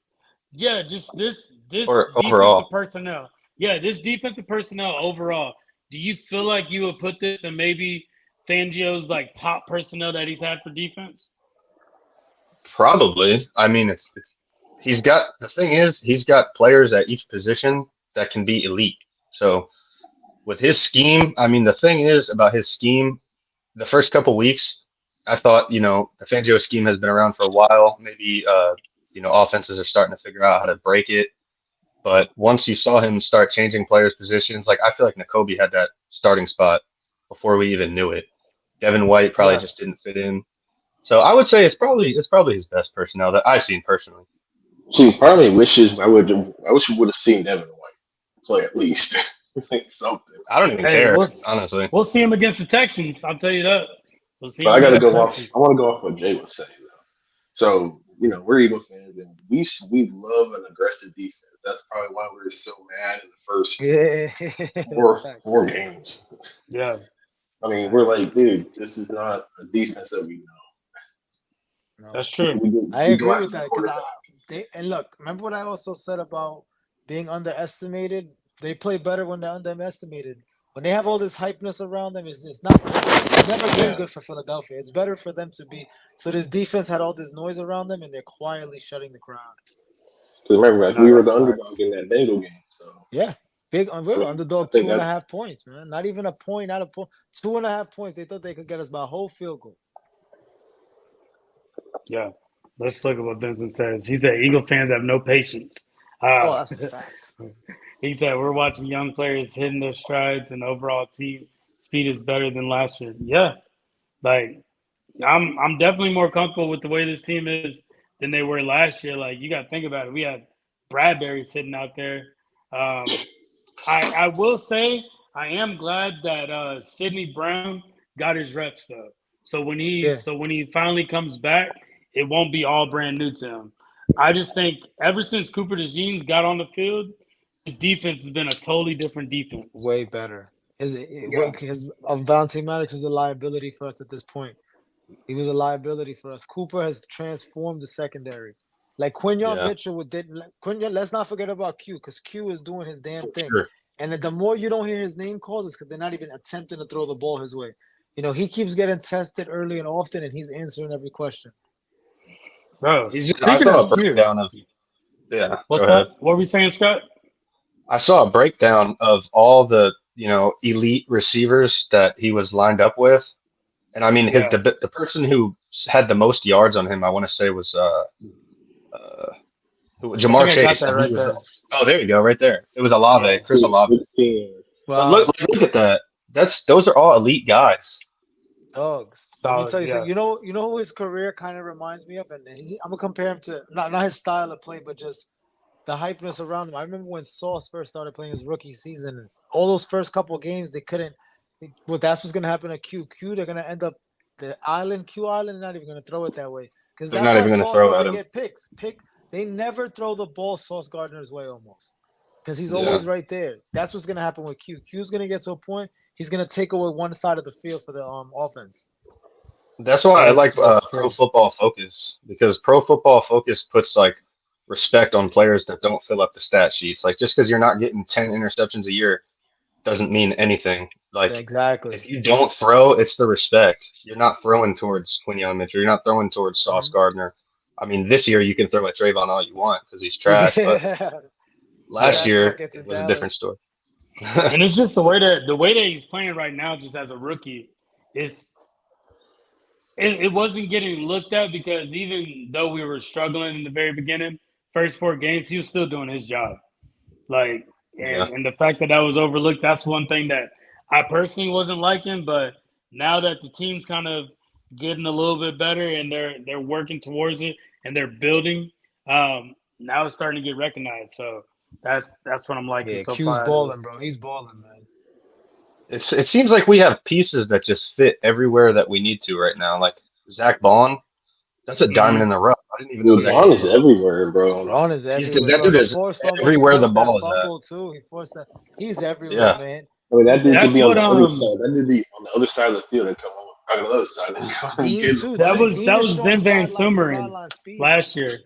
Yeah, just this or defensive overall. personnel. Yeah, this defensive personnel overall. Do you feel like you would put this in maybe Fangio's like top personnel that he's had for defense? Probably. I mean, it's he's got the thing is he's got players at each position that can be elite. So with his scheme, I mean, the thing is about his scheme, the first couple weeks, I thought, the Fangio scheme has been around for a while. Maybe, offenses are starting to figure out how to break it. But once you saw him start changing players' positions, like I feel like Nakobe had that starting spot before we even knew it. Devin White probably Yeah. just didn't fit in. So I would say it's probably his best personnel that I've seen personally. See, part of me wishes I wish we would have seen Devin White play at least like something. I don't even Hey, care, honestly. we'll see him against the Texans. I'll tell you that. We'll see But him I got to against the go off. Texans. I want to go off what Jay was saying though. So we're Eagle fans, and we love an aggressive defense. That's probably why we were so mad in the first yeah. four Facts. four games. Yeah. I mean, we're like, dude, this is not a defense that we No, That's true. know. I We go agree after with the that because quarterback. and look, remember what I also said about being underestimated? They play better when they're underestimated. when they have all this hypeness around them, it's not good. It's never been Yeah. good for Philadelphia. It's better for them to be. So this defense had all this noise around them, and they're quietly shutting the crowd. Because remember, like, No, we were the that's underdog facts. in that Bengal game. So Yeah, big. I We're mean, I underdog think 2.5 that's points, man. Not even a point, not a point. 2.5 points. They thought they could get us by a whole field goal. Yeah. Let's look at what Vincent says. He said Eagle fans have no patience. Oh, Uh, that's a fact. he said we're watching young players hitting their strides and overall team speed is better than last year. Yeah. Like I'm definitely more comfortable with the way this team is than they were last year. Like you got to think about it. We had Bradbury sitting out there. Um, I will say I am glad that Sidney Brown got his reps though. Yeah, So when he finally comes back, it won't be all brand new to him. I just think ever since Cooper DeJean's got on the field, his defense has been a totally different defense. way better. Yeah, His Vontae Maddox was a liability for us at this point. He was a liability for us. Cooper has transformed the secondary. Like Quinyon Yeah, Mitchell did. Quinyon, let's not forget about Q because Q is doing his damn for thing. sure. And the more you don't hear his name called, it's because they're not even attempting to throw the ball his way. He keeps getting tested early and often, and he's answering every question. bro. He's just, I Speaking saw a of Q, breakdown of yeah. Go what's ahead. that? What were we saying, Scott? I saw a breakdown of all the elite receivers that he was lined up with, and I mean Yeah, the person who had the most yards on him, I want to say was uh I Jamar think I got Chase, that and he right was there. oh there you go right there. It was Olave, Yeah, Chris Olave. 16. But Wow, look at that. Those are all elite guys. dogs. Let me solid. tell you something. Yeah, You know who his career kind of reminds me of, and I'm gonna compare him to not his style of play, but just the hypeness around him. I remember when Sauce first started playing his rookie season. All those first couple of games, they couldn't. Well, that's what's gonna happen to Q. Q, they're gonna end up the island. Q island, they're not even gonna throw it that way because They're that's not why even going to Sauce throw at doesn't him. get picks. They never throw the ball Sauce Gardner's way almost because he's Yeah. always right there. That's what's gonna happen with Q. Q's gonna get to a point. He's gonna take away one side of the field for the offense. That's why I that's like that's Pro true. Football Focus because Pro Football Focus puts like respect on players that don't fill up the stat sheets. Like just because you're not getting 10 interceptions a year doesn't mean anything. Like Exactly. if you don't throw, it's the respect. You're not throwing towards Quinyon Mitchell. You're not throwing towards Sauce Mhm. Gardner. I mean, this year you can throw at Trayvon all you want because he's trash, but Yeah. last Yeah, Trash year buckets it in was a different Dallas. story. and it's just the way that he's playing right now, just as a rookie, is it wasn't getting looked at because even though we were struggling in the very beginning, first 4 games, he was still doing his job. Like, Yeah, and the fact that that was overlooked, that's one thing that I personally wasn't liking. But now that the team's kind of getting a little bit better and they're working towards it and they're building, now it's starting to get recognized. So that's what I'm liking Yeah, so Q's far out of this. balling, bro. He's balling, man. it seems like we have pieces that just fit everywhere that we need to right now. Like Zach Bond, that's a diamond in Hmm. the rough. I didn't even know Dude, that Vaughn kid is Yeah. was. everywhere, bro. Ron is Because everywhere, that bro. dude He is forced fumble. He everywhere the forced that ball is at. fumble too. He forced that. He's everywhere, Yeah, man. I mean, that He's dude could That's be everywhere. on what the other side. That dude be on the other side of the field and come on the other side and Dean get him. too. that Dean is was showing Ben Van sideline to Sumeren sideline speed. last year.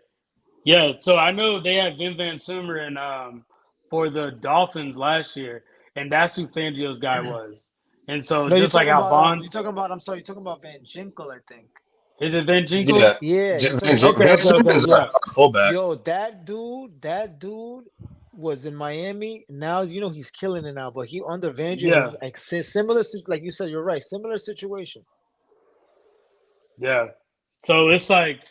Yeah, so I know they had Vin Van Sumeren for the Dolphins last year, and that's who Fangio's guy was. And so No, you're just like talking how about Bond you're talking about. I'm sorry, you're talking about Van Ginkel, I think. is it Van Jinkle? yeah. Yeah, you're talking Van, about Okay, Van okay, okay, Simmons, yeah. our fullback. yo, that dude was in Miami. Now he's killing it now. But he under Vangio Yeah, was like similar, like you said. You're right. Similar situation. yeah. So it's like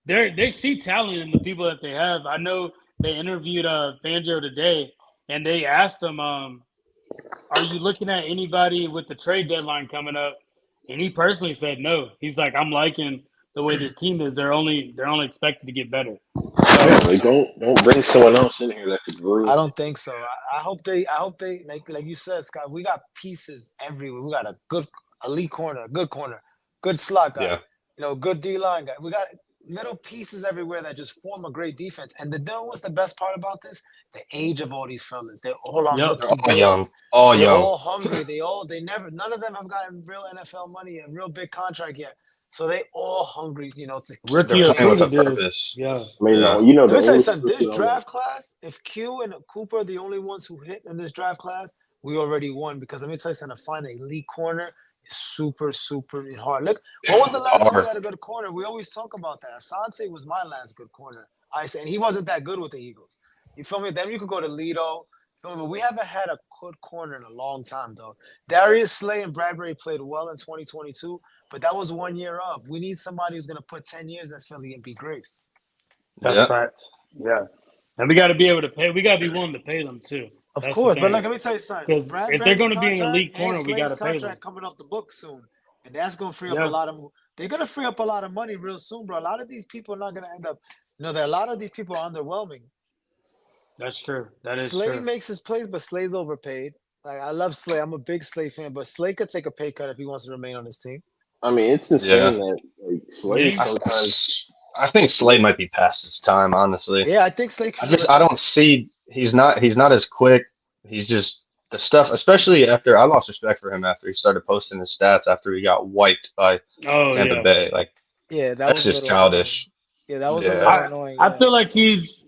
they see talent in the people that they have. I know they interviewed Fangio today, and they asked him, "Are you looking at anybody with the trade deadline coming up?" And he personally said no. He's like, "I'm liking the way this team is. They're only expected to get better." Yeah, So like don't bring someone else in here that could ruin I it. don't think so. I hope they like you said, Scott. We got pieces everywhere. We got a good elite corner, good slot guy. Yeah, Good D line guy. We got little pieces everywhere that just form a great defense. And what's the best part about this? The age of all these fellas. They're all on yep, they're rookie all young, deals. all They're young. all hungry. None of them have gotten real NFL money, a real big contract yet. So they all hungry, to keep rookie They're or playing with winning. a recruiting deals. purpose. Yeah, I mean, Yeah, the Let me tell you oldest something. This person on the draft class, if Q and Cooper are the only ones who hit in this draft class, we already won. Because let me tell you something, to find an elite corner is super, super hard. Look, when was the last time we Hard. had a good corner? We always talk about that. Asante was my last good corner. I said, and he wasn't that good with the Eagles. You feel me? Then you could go to Lido. But we haven't had a good corner in a long time, though. Darius Slay and Bradbury played well in 2022, but that was 1 year off. We need somebody who's going to put 10 years in Philly and be great. That's Yeah. facts. Yeah, and we got to be able to pay. We got to be willing to pay them too. Of That's the course, but thing. like, let me tell you something. Because if they're Bradbury's going to be an contract elite and corner, we got Slade's to pay them. contract coming off the book soon, and that's going to free up a Yeah, lot of. They're going to free up a lot of money real soon, bro. A lot of these people are not going to end up. There a lot of these people are underwhelming. that's true. That is Slade true. makes his plays, but Slade's overpaid. Like, I love Slade. I'm a big Slade fan, but Slade could take a pay cut if he wants to remain on his team. I mean, it's insane that like Slade Yeah. sometimes. I think Slade might be past his time, honestly. Yeah, I think Slade. I don't see he's not as quick. He's just the stuff, especially after I lost respect for him after he started posting his stats after he got wiped by Oh Tampa yeah. Bay. Like Yeah, that that's was just a little childish. Yeah, that was a Yeah. little annoying. I Yeah. feel like he's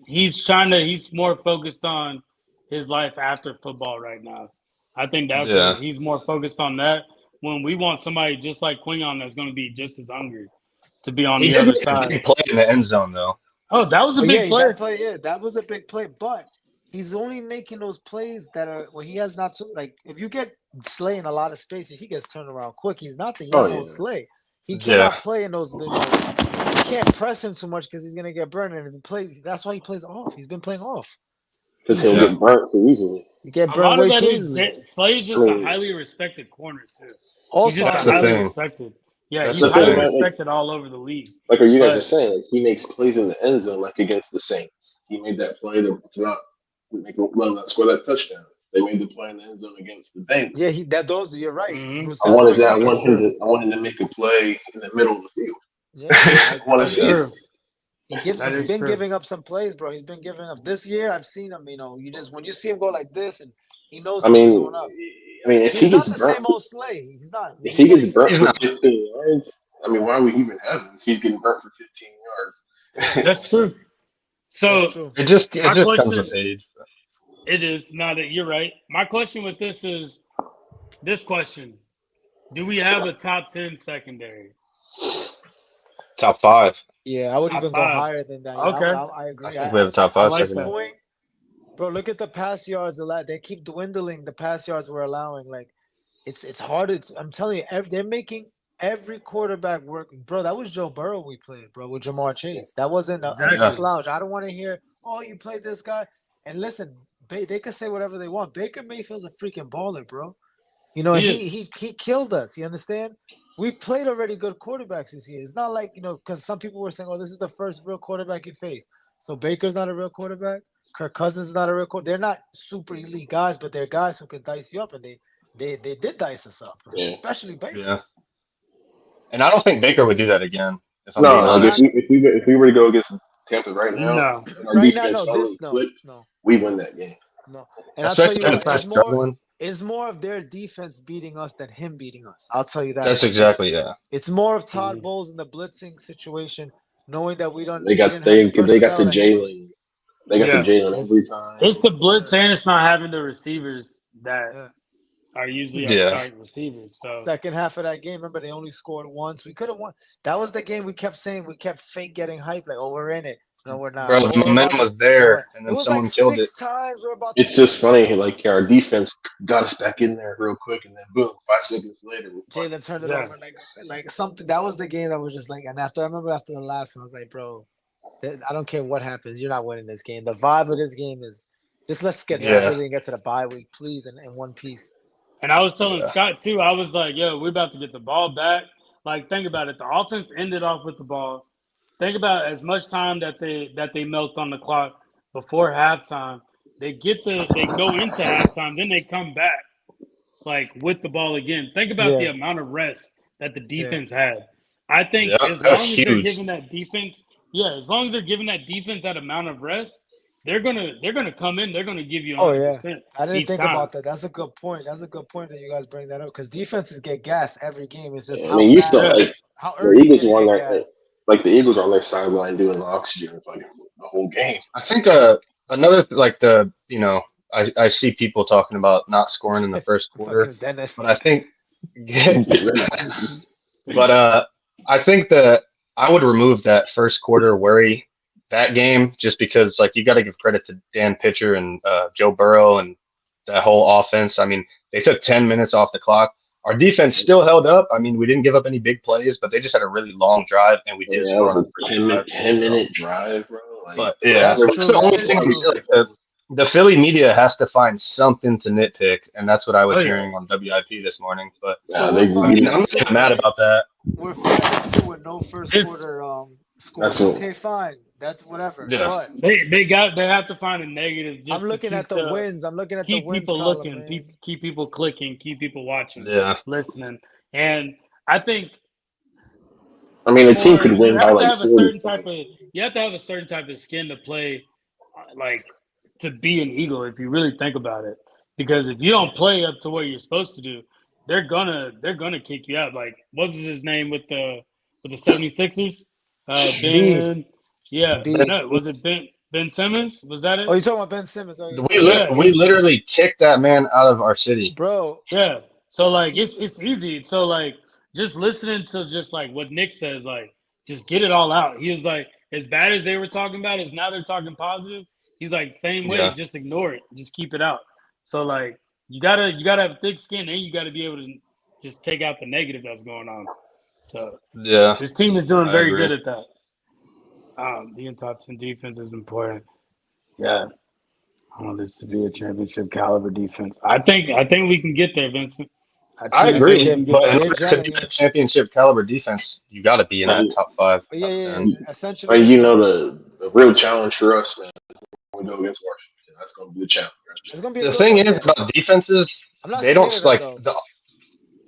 more focused on his life after football right now. I think Yeah. he's more focused on that. When we want somebody just like Quingon that's going to be just as hungry to be on He the did other make a side. big play in the end zone though. Oh, that was a Oh, big play. that play, that was a big play. But he's only making those plays that are where he has not like. If you get Slay in a lot of spaces, he gets turned around quick. He's not the Oh, Yamo yeah. Slay. He Yeah. cannot play in those. You can't press him too much because he's gonna get burned. And if he plays, that's why he plays off. He's been playing off. Because he'll Yeah. get burnt too easily. You get A burned lot of way that too is easily. Slade's just I a mean- highly respected corner too. He's Also, just That's a the highly thing. respected. Yeah, That's he's the highly thing. respected all over the league. Like what you guys But- are saying, like he makes plays in the end zone, like against the Saints. He made that play to not let him not score that touchdown. They made the play in the end zone against the Bengals. yeah, those. You're right. Mhm. Bruce I wanted Allen, that. I that's want him to make a play in the middle of the field. Yeah, I want to That's see true. it. That He's is been true. giving up some plays, bro. He's been giving up. This year, I've seen him. You just when you see him go like this, and he knows I he's mean, going up. if He's he not gets the burnt, same old Slay. He's not. if he gets burnt He's for not. 15 yards, I mean, why would he even have him if he's getting burnt for 15 yards? That's true. So That's true. It just My comes question- with age. it is not that you're right. My question with this is this question: do we have a top 10 secondary? Top 5. Yeah, I would Top even go 5. higher than that. Yeah, Okay. I agree. I think we have a top 5 At this secondary. point, bro, look at the pass yards. They keep dwindling. The pass yards we're allowing. Like, it's hard. I'm telling you, they're making every quarterback work. Bro, that was Joe Burrow we played, bro, with Jamar Chase. That wasn't a Exactly. slouch. I don't want to hear, oh, you played this guy. And listen, they can say whatever they want. Baker Mayfield's a freaking baller, bro. He He killed us. You understand? We've played already good quarterbacks this year. It's not like, because some people were saying, oh, this is the first real quarterback you face. So Baker's not a real quarterback. Kirk Cousins is not a real quarterback. They're not super elite guys, but they're guys who can dice you up, and they did dice us up, Yeah. especially Baker. Yeah. And I don't think Baker would do that again. If I'm being No, like honest. if we were to go against Tampa right now, No. and our Right now, defense finally clicked, no. we win that game. And I'll tell Especially you if what, they're struggling. it's more of their defense beating us than him beating us. I'll tell you that. That's exactly, yeah. It's more of Todd Mhm. Bowles in the blitzing situation, knowing that we don't. They got didn't they have the they got the personnel to handle it. Jalen. They got Yeah. the Jalen every time. It's the blitz and it's not having the receivers that Yeah. are usually our Yeah. starting receivers. So Second half of that game, remember they only scored once. We could have won. That was the game we kept saying. We kept fake getting hyped, like, oh, we're in it. No, we're not. Bro, Oh, the we're about momentum to- was there, and It then was someone like killed it. 6 times we're about to. It's just funny, like our defense got us back in there real quick, and then boom, 5 seconds later, we're fine. Jalen turned it Yeah. over like something. That was the game that was just like. And I remember after the last one, I was like, bro, I don't care what happens, you're not winning this game. The vibe of this game is just let's get to Yeah. Philly and get to the bye week, please, in one piece. And I was telling Yeah. Scott too, I was like, yo, we're about to get the ball back. Like, think about it. The offense ended off with the ball. Think about as much time that they milked on the clock before halftime. They go into halftime, then they come back like with the ball again. Think about the amount of rest that the defense had. I think Yeah, as that's long as they're huge. giving that defense, as long as they're giving that defense that amount of rest, they're gonna come in. They're gonna give you 100%. I didn't each think time. about that. That's a good point. That's a good point that you guys bring that up because defenses get gassed every game. It's just I how mean, you fast, saw like how the early Eagles they won get their gassed. like the Eagles are on their sideline doing the oxygen fucking the whole game. I think another like I see people talking about not scoring in the first quarter, Fucking Dennis. but I think, Get rid of that. but I think that I would remove that first quarter worry that game just because like you got to give credit to Dan Pitcher and Joe Burrow and that whole offense. I mean, they took 10 minutes off the clock. Our defense still held up. I mean, we didn't give up any big plays, but they just had a really long drive, and we did Yeah, that score was on a the first drive. 10-minute drive, bro. Like, But yeah, That's that's true. the only That thing I'm is saying. true. Like the Philly media has to find something to nitpick, and that's what I was Oh, yeah. hearing on WIP this morning. But So nah, we're I mean, I'm 5-2, not mad right? about that. We're 5-2 with no first It's quarter that's scores. what. Okay, fine. That's whatever. Yeah, But they have to find a negative I'm just to looking at the wins. I'm looking at the keep wins people column, looking, man. keep people clicking, keep people watching, yeah, listening. And I think I mean, the team more could you win by have to like have a 40 certain type points. of skin to play like to be an Eagle if you really think about it. Because if you don't play up to what you're supposed to do, they're gonna kick you out. Like what was his name with the 76ers? B. Ben yeah. B. No, was it Ben Simmons? Was that Oh, it? you're talking about Ben Simmons. Oh, you're we talking about Ben Yeah, we Simmons. literally kicked that man out of our city. Bro, yeah. So like it's easy. So like just listening to just like what Nick says, like just get it all out. He was like, as bad as they were talking about it, now they're talking positive. He's like, same way, Yeah, just ignore it. Just keep it out. So like you gotta have thick skin and you gotta be able to just take out the negative that's going on. So yeah, this team is doing I very agree. good at that. Being top 10 defense is important. Yeah. I want this to be a championship caliber defense. I think we can get there, Vincent. I I truly and they're think we agree, can they're, get but in there. they're order to gelling, be yeah. a championship caliber defense, you got to be in But, that top five, Yeah, top yeah, 10. yeah. Essentially, but yeah. you know, the real challenge for us, man, when we go against Washington, that's going to be the challenge, right? It's gonna be a The good thing one, is yeah. about defenses, I'm not they don't scared of them like though.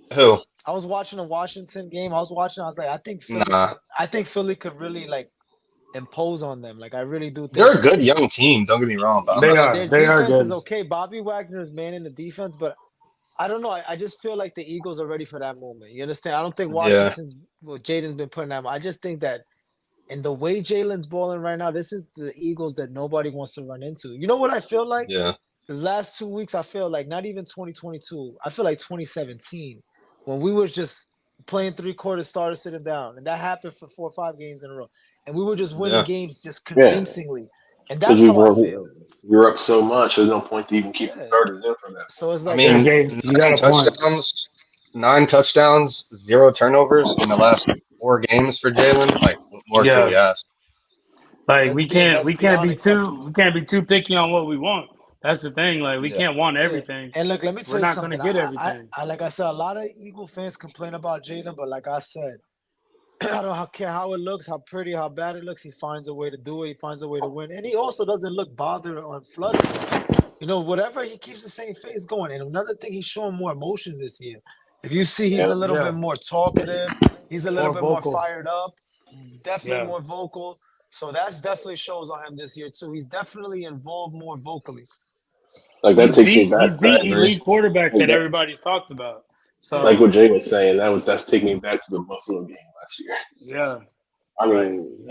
the who. I was watching a Washington game. I was like, Nah, I think Philly could really like impose on them. Like I really do they're think a good young team. Don't get me wrong, but I'm They not are. their scared. They are defense is good. okay. Bobby Wagner is man in the defense, but I don't know. I just feel like the Eagles are ready for that moment. You understand? I don't think Yeah, Jaden's been putting that. I just think that in the way Jalen's balling right now, this is the Eagles that nobody wants to run into. You know what I feel like? yeah, The last 2 weeks, I feel like not even 2022. I feel like 2017 when we were just playing 3 quarters, started sitting down, and that happened for 4 or 5 games in a row, and we were just winning yeah. games just Yeah, convincingly, and because that's how I feel. we were up so much. There's no point to even keep the Yeah. starters in from that So point. it's I like Yeah, mean, Jay, you got a point. nine touchdowns, 0 turnovers in the last 4 games for Jalen. Like, what more could Yeah. we ask? Like we can't that's we can't beyond be too acceptable. we can't be too picky on what we want. That's the thing. Like we Yeah, can't want Yeah. everything. And look, let me We're tell you not gonna something. get everything. I like I said, a lot of Eagle fans complain about Jaden, but like I said, I don't care how it looks, how pretty, how bad it looks. He finds a way to do it. He finds a way to win, and he also doesn't look bothered or flooded. Like, whatever, he keeps the same face going. And another thing, he's showing more emotions this year. If you see, he's Yeah, a little Yeah. bit more talkative. He's a little More bit more vocal. fired up. Definitely Yeah. more vocal. So that's definitely shows on him this year too. He's definitely involved more vocally. like that takes me He's back. I beat agree. elite quarterbacks Like that that, everybody's talked about. like So what Jay was saying. That's taking me back to the Buffalo game last year. yeah. I Like mean,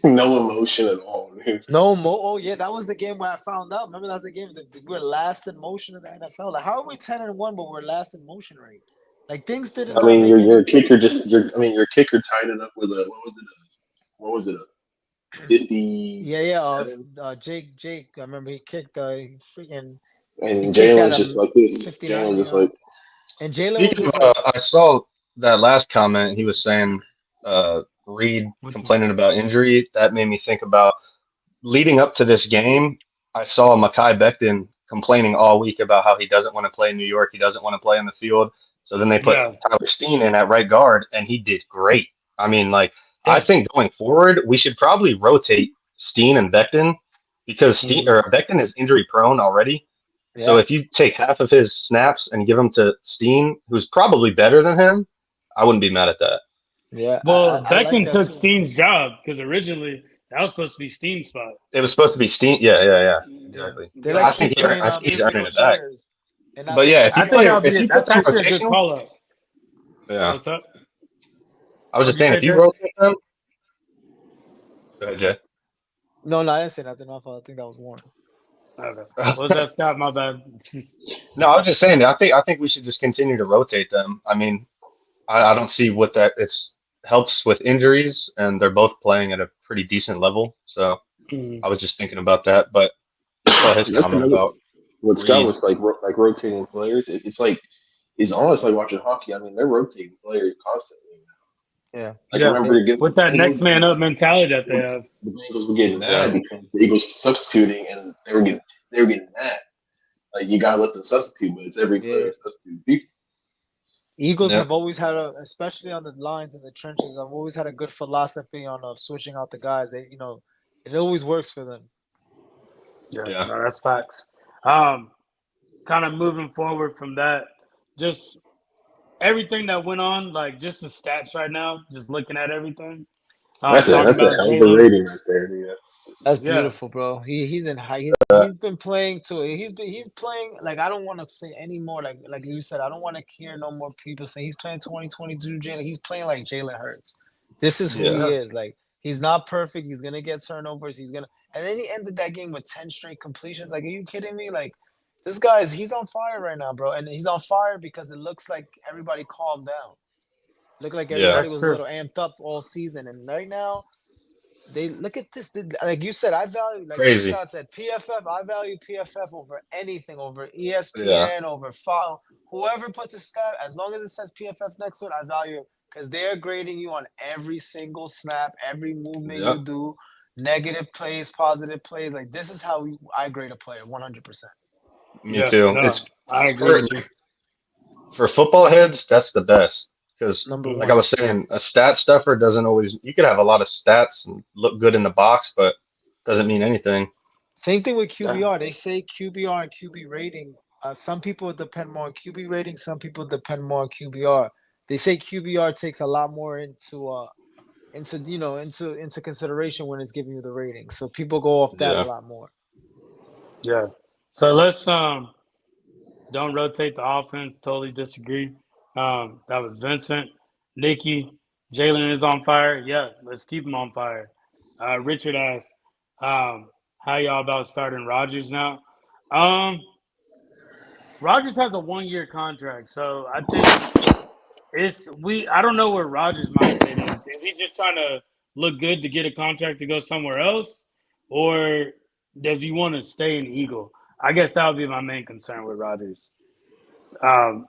no emotion at all, dude. No mo. Oh yeah, that was the game where I found out. Remember that's the game that we're last in motion in the NFL. Like, how are we 10-1, but we're last in motion rate? Like things did I not mean, make any your kicker sense. just your kicker tied it up with a what was it a Yeah, yeah. 57, Jake. I remember he kicked. He and kicked Jalen at was a just like this. Jalen 59 was just yard, like, and Jalen was Speaking just of, like, I saw that last comment. He was saying, Reed what's complaining about injury. That made me think about leading up to this game. I saw Mekhi Becton complaining all week about how he doesn't want to play in New York. He doesn't want to play in the field. So then they put yeah. Tyler Steen in at right guard, and he did great. I mean, like, I Yeah. think going forward, we should probably rotate Steen and Becton because Mhm. Becton is injury prone already. So yeah, if you take half of his snaps and give them to Steen, who's probably better than him, I wouldn't be mad at that. yeah. Well, I like Beckham that took too. Steen's job because originally that was supposed to be Steen's spot. It was supposed to be Steen. Yeah, yeah, yeah. Yeah. Exactly. They Yeah. like I think keep playing I think he's earning musical it back. chairs and not But yeah, thinking if you I ahead. think play, that'll if be you it. put That's them actually a good rotational, call up. yeah. What's up? I was just What'd you saying, say, if you Jay? rotate them, go ahead, Jay. No, I didn't say nothing. I think that was Warren. Okay. What was that, Scott? My bad. No, I was just saying that I think we should just continue to rotate them. I mean, I don't see what that it's helps with injuries, and they're both playing at a pretty decent level. So Mm. I was just thinking about that. But I saw his That's comment another about what Scott Reed. was like rotating players. It's like it's almost like watching hockey. I mean, they're rotating players constantly. Yeah. Like I Yeah. remember against the With that Bengals, next man up mentality that they have. the Bengals were getting Yeah, mad because the Eagles were substituting and they were getting mad. Like you gotta let them substitute, but it's every Yeah. player substitute people. Eagles yeah, have always had especially on the lines and the trenches, have always had a good philosophy on switching out the guys. It always works for them. Yeah, yeah. no, that's facts. Um, Kind of moving forward from that, just everything that went on, like just the stats right now, just looking at everything. That's a Talking that's a about hell of a Jalen. rating right there, dude. That's Yeah, beautiful, bro. He's in high. He's been playing too. He's playing like I don't want to say anymore. Like you said, I don't want to hear no more people say he's playing 2022 Jalen. He's playing like Jalen Hurts. This is who Yeah. he yeah, is. Like he's not perfect. He's gonna get turnovers. And then he ended that game with 10 straight completions. Like, are you kidding me? Like this he's on fire right now, bro. And he's on fire because it looks like everybody calmed down. Looked like Yeah. everybody that's was a true. little amped up all season, and right now they look at this. Like you said, I value, like Crazy. Scott said, PFF. I value PFF over anything, over Yeah. ESPN, over file. Whoever puts a stat, as long as it says PFF next to it, I value it because they're grading you on every single snap, every movement Yep. you do, negative plays, positive plays. Like this is how I grade a player, 100%. Me Yeah, too. It's no, I agree for with you. for football heads, that's the best because, Number Mm. like I one. was saying, a stat stuffer doesn't always. You could have a lot of stats and look good in the box, but doesn't mean anything. Same thing with Yeah, QBR. They say QBR and QB rating. Some people depend more on QB rating. Some people depend more on QBR. They say QBR takes a lot more into consideration when it's giving you the rating. So people go off that a Yeah. lot more. yeah. So let's don't rotate the offense. Totally disagree. That was Vincent, Nikki, Jalen is on fire. Yeah, let's keep him on fire. Richard asked, "How y'all about starting Rogers now?" Um, Rogers has a 1 year contract, so I think it's we. I don't know where Rogers' mindset is. Is he just trying to look good to get a contract to go somewhere else, or does he want to stay in Eagle? I guess that would be my main concern with Rogers. Um,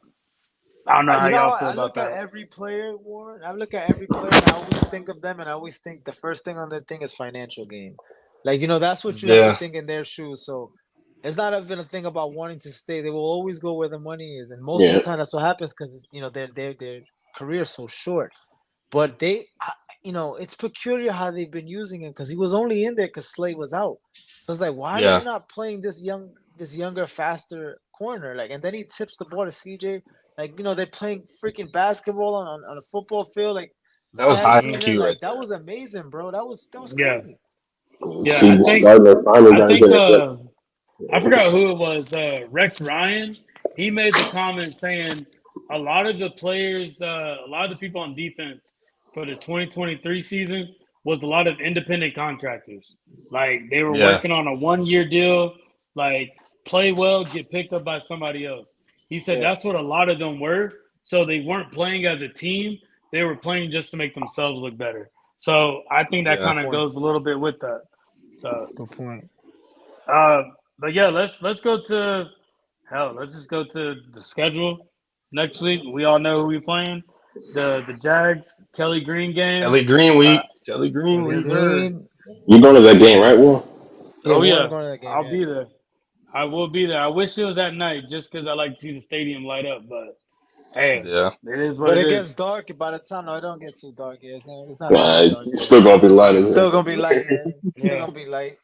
I don't know how You know, y'all feel I about look at that. every player, Warren. I look at every player, and I always think of them, and I always think the first thing on their thing is financial gain. Like that's what you have to Yeah. think in their shoes. So it's not even a thing about wanting to stay. They will always go where the money is, and most of the Yeah, time that's what happens because their career is so short. But it's peculiar how they've been using him because he was only in there because Slay was out. So it's like, why are you Yeah. not playing this younger, faster corner? Like, and then he tips the ball to CJ. Like, they're playing freaking basketball on a football field, like That was tag high teaming. IQ right Like, that there. was amazing, bro. That was Yeah, crazy. yeah. see, I think Gardner finally I got his think I forgot that. who it was. Rex Ryan. He made the comment saying a lot of the players, a lot of the people on defense for the 2023 season was a lot of independent contractors. Like they were Yeah. working on a 1 year deal. Like play well, get picked up by somebody else. He said Yeah, that's what a lot of them were. So they weren't playing as a team. They were playing just to make themselves look better. So I think that Yeah. good kind of point. goes a little bit with that. So Good point. uh, but yeah, let's go to hell. Let's just go to the schedule next week. We all know who we playing. The Jags Kelly Green game. Kelly Green Uh, week. Kelly Green Kelly yes, week. sir. Green. You going to that game, right, Will? Yeah, Oh Warren yeah, going to that game. I'll Yeah. be there. I will be there. I wish it was at night, just because I like to see the stadium light up. But hey, Yeah. it is what But it it gets is. dark by the time. No, it don't get too dark. Yeah, it's not as Nah, dark it's yet. still gonna be light It's as still gonna hell. be light. Yeah, still Yeah, gonna be light.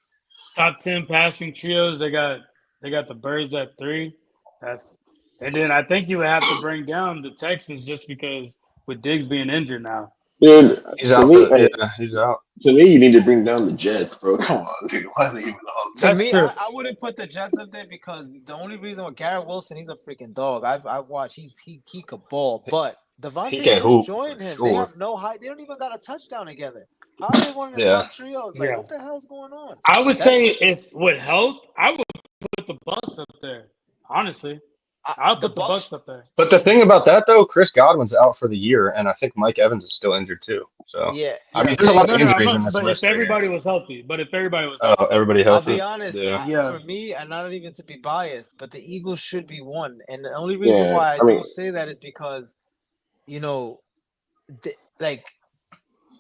top 10 passing trios. They got the Birds at 3. That's and then I think you would have to bring down the Texans just because with Diggs being injured now. Dude, That's He's to out me, the. Yeah. He's out. to me, you need to bring down the Jets, bro. Come on, dude. Why are they even on? To that's me, true. I wouldn't put the Jets up there because the only reason with Garrett Wilson, he's a freaking dog. I've watched. He could ball, but He Devontae can just hoop for joined him. They sure. have no height. They don't even got a touchdown together. How are they one of the Yeah. top trios? Like, Yeah, what the hell's going on? I would That's say if with health, I would put the Bucks up there. Honestly, I'll The put the Bucks Bucks. up there. But the thing about that though, Chris Godwin's out for the year, and I think Mike Evans is still injured too. So Yeah, I mean, the there's a lot thing. of No, I'm injuries in not. this But if list right here. everybody was healthy, Oh, everybody I'll be healthy? honest. Yeah. Yeah. For me, and not even to be biased, but the Eagles should be one. And the only reason Yeah, why I I do mean, say that is because, you know, like,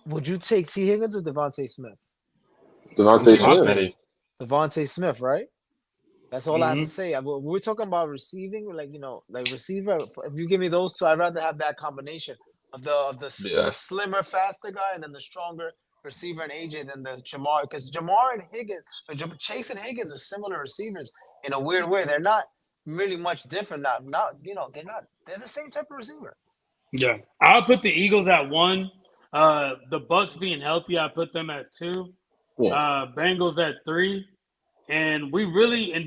would you take T. Higgins or Devontae Smith? I'm Devontae taking Smith. Devontae. Smitty. Devontae Smith, right? That's all I have to Mm-hmm. say. We're talking about receiving, like like receiver. If you give me those two, I'd rather have that combination of the Yeah. slimmer, faster guy, and then the stronger receiver and AJ than the Jamar. Because Jamar and Higgins, Chase and Higgins are similar receivers in a weird way. They're not really much different. Not they're not. They're the same type of receiver. Yeah, I'll put the Eagles at 1. The Bucks being healthy, I put them at 2. Yeah, Bengals at 3, and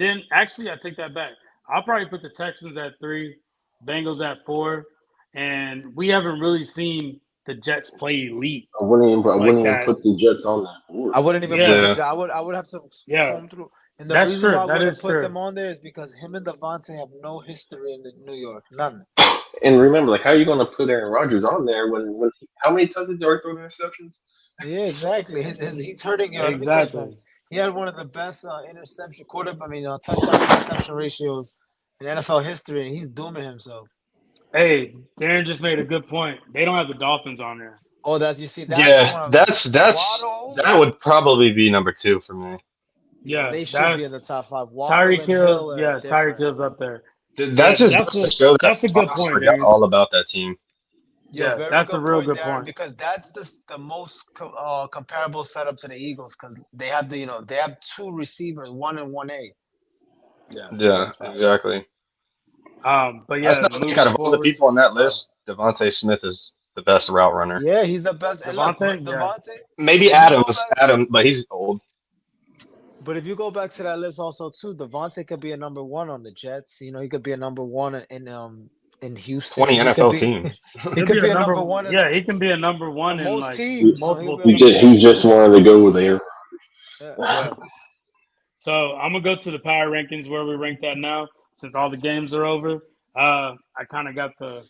then actually I take that back. I'll probably put the Texans at 3, Bengals at 4, and we haven't really seen the Jets play elite I like wouldn't even that. put the Jets on that board. I wouldn't even put Yeah, the. Yeah. I would have to yeah, comb through. And the that's reason why true. I That wouldn't is put true. them on there is because him and Devontae have no history in New York. None. And remember, like, how are you going to put Aaron Rodgers on there when how many times did he already throw interceptions? Yeah, exactly. He's hurting. Let me tell you something. Exactly. He had one of the best touchdown interception ratios in NFL history, and he's dooming himself. Hey, Darren just made a good point. They don't have the Dolphins on there. Oh, that's the Yeah. one. That Waddle. would probably be number 2 for me. Yeah, Yeah, they should be in that's the top five. Waddle Tyreek and Hill. Hill are Yeah, Tyreek different. Hill's up there. That Yeah, just goes to show that that's a good Fox point, forgot Darren. all about that team. Yo, Yeah, very that's a good real point, good Darren, point. because that's the most comparable setup to the Eagles because they have they have two receivers, 1 and 1A. Yeah, Yeah, that's facts. exactly. But I yeah, still think out moving of all the forward. people on that Oh, list, Devontae Smith is the best route runner. Yeah, he's the best. And look, Devontae. Yeah, Devontae. Maybe If you go back, Adam, but he's old. but if you go back to that list also too, Devontae could be a number one on the Jets. He could be a number one in Houston. 20 He could NFL be teams. he he'll could be a be a number. number one Yeah, he can be a number one on in most like He, teams. So he'll multiple be a number teams. one. he just wanted to go with Aaron. Yeah. Yeah. So I'm gonna go to the power rankings where we rank that now, since all the games are over. I kind of got the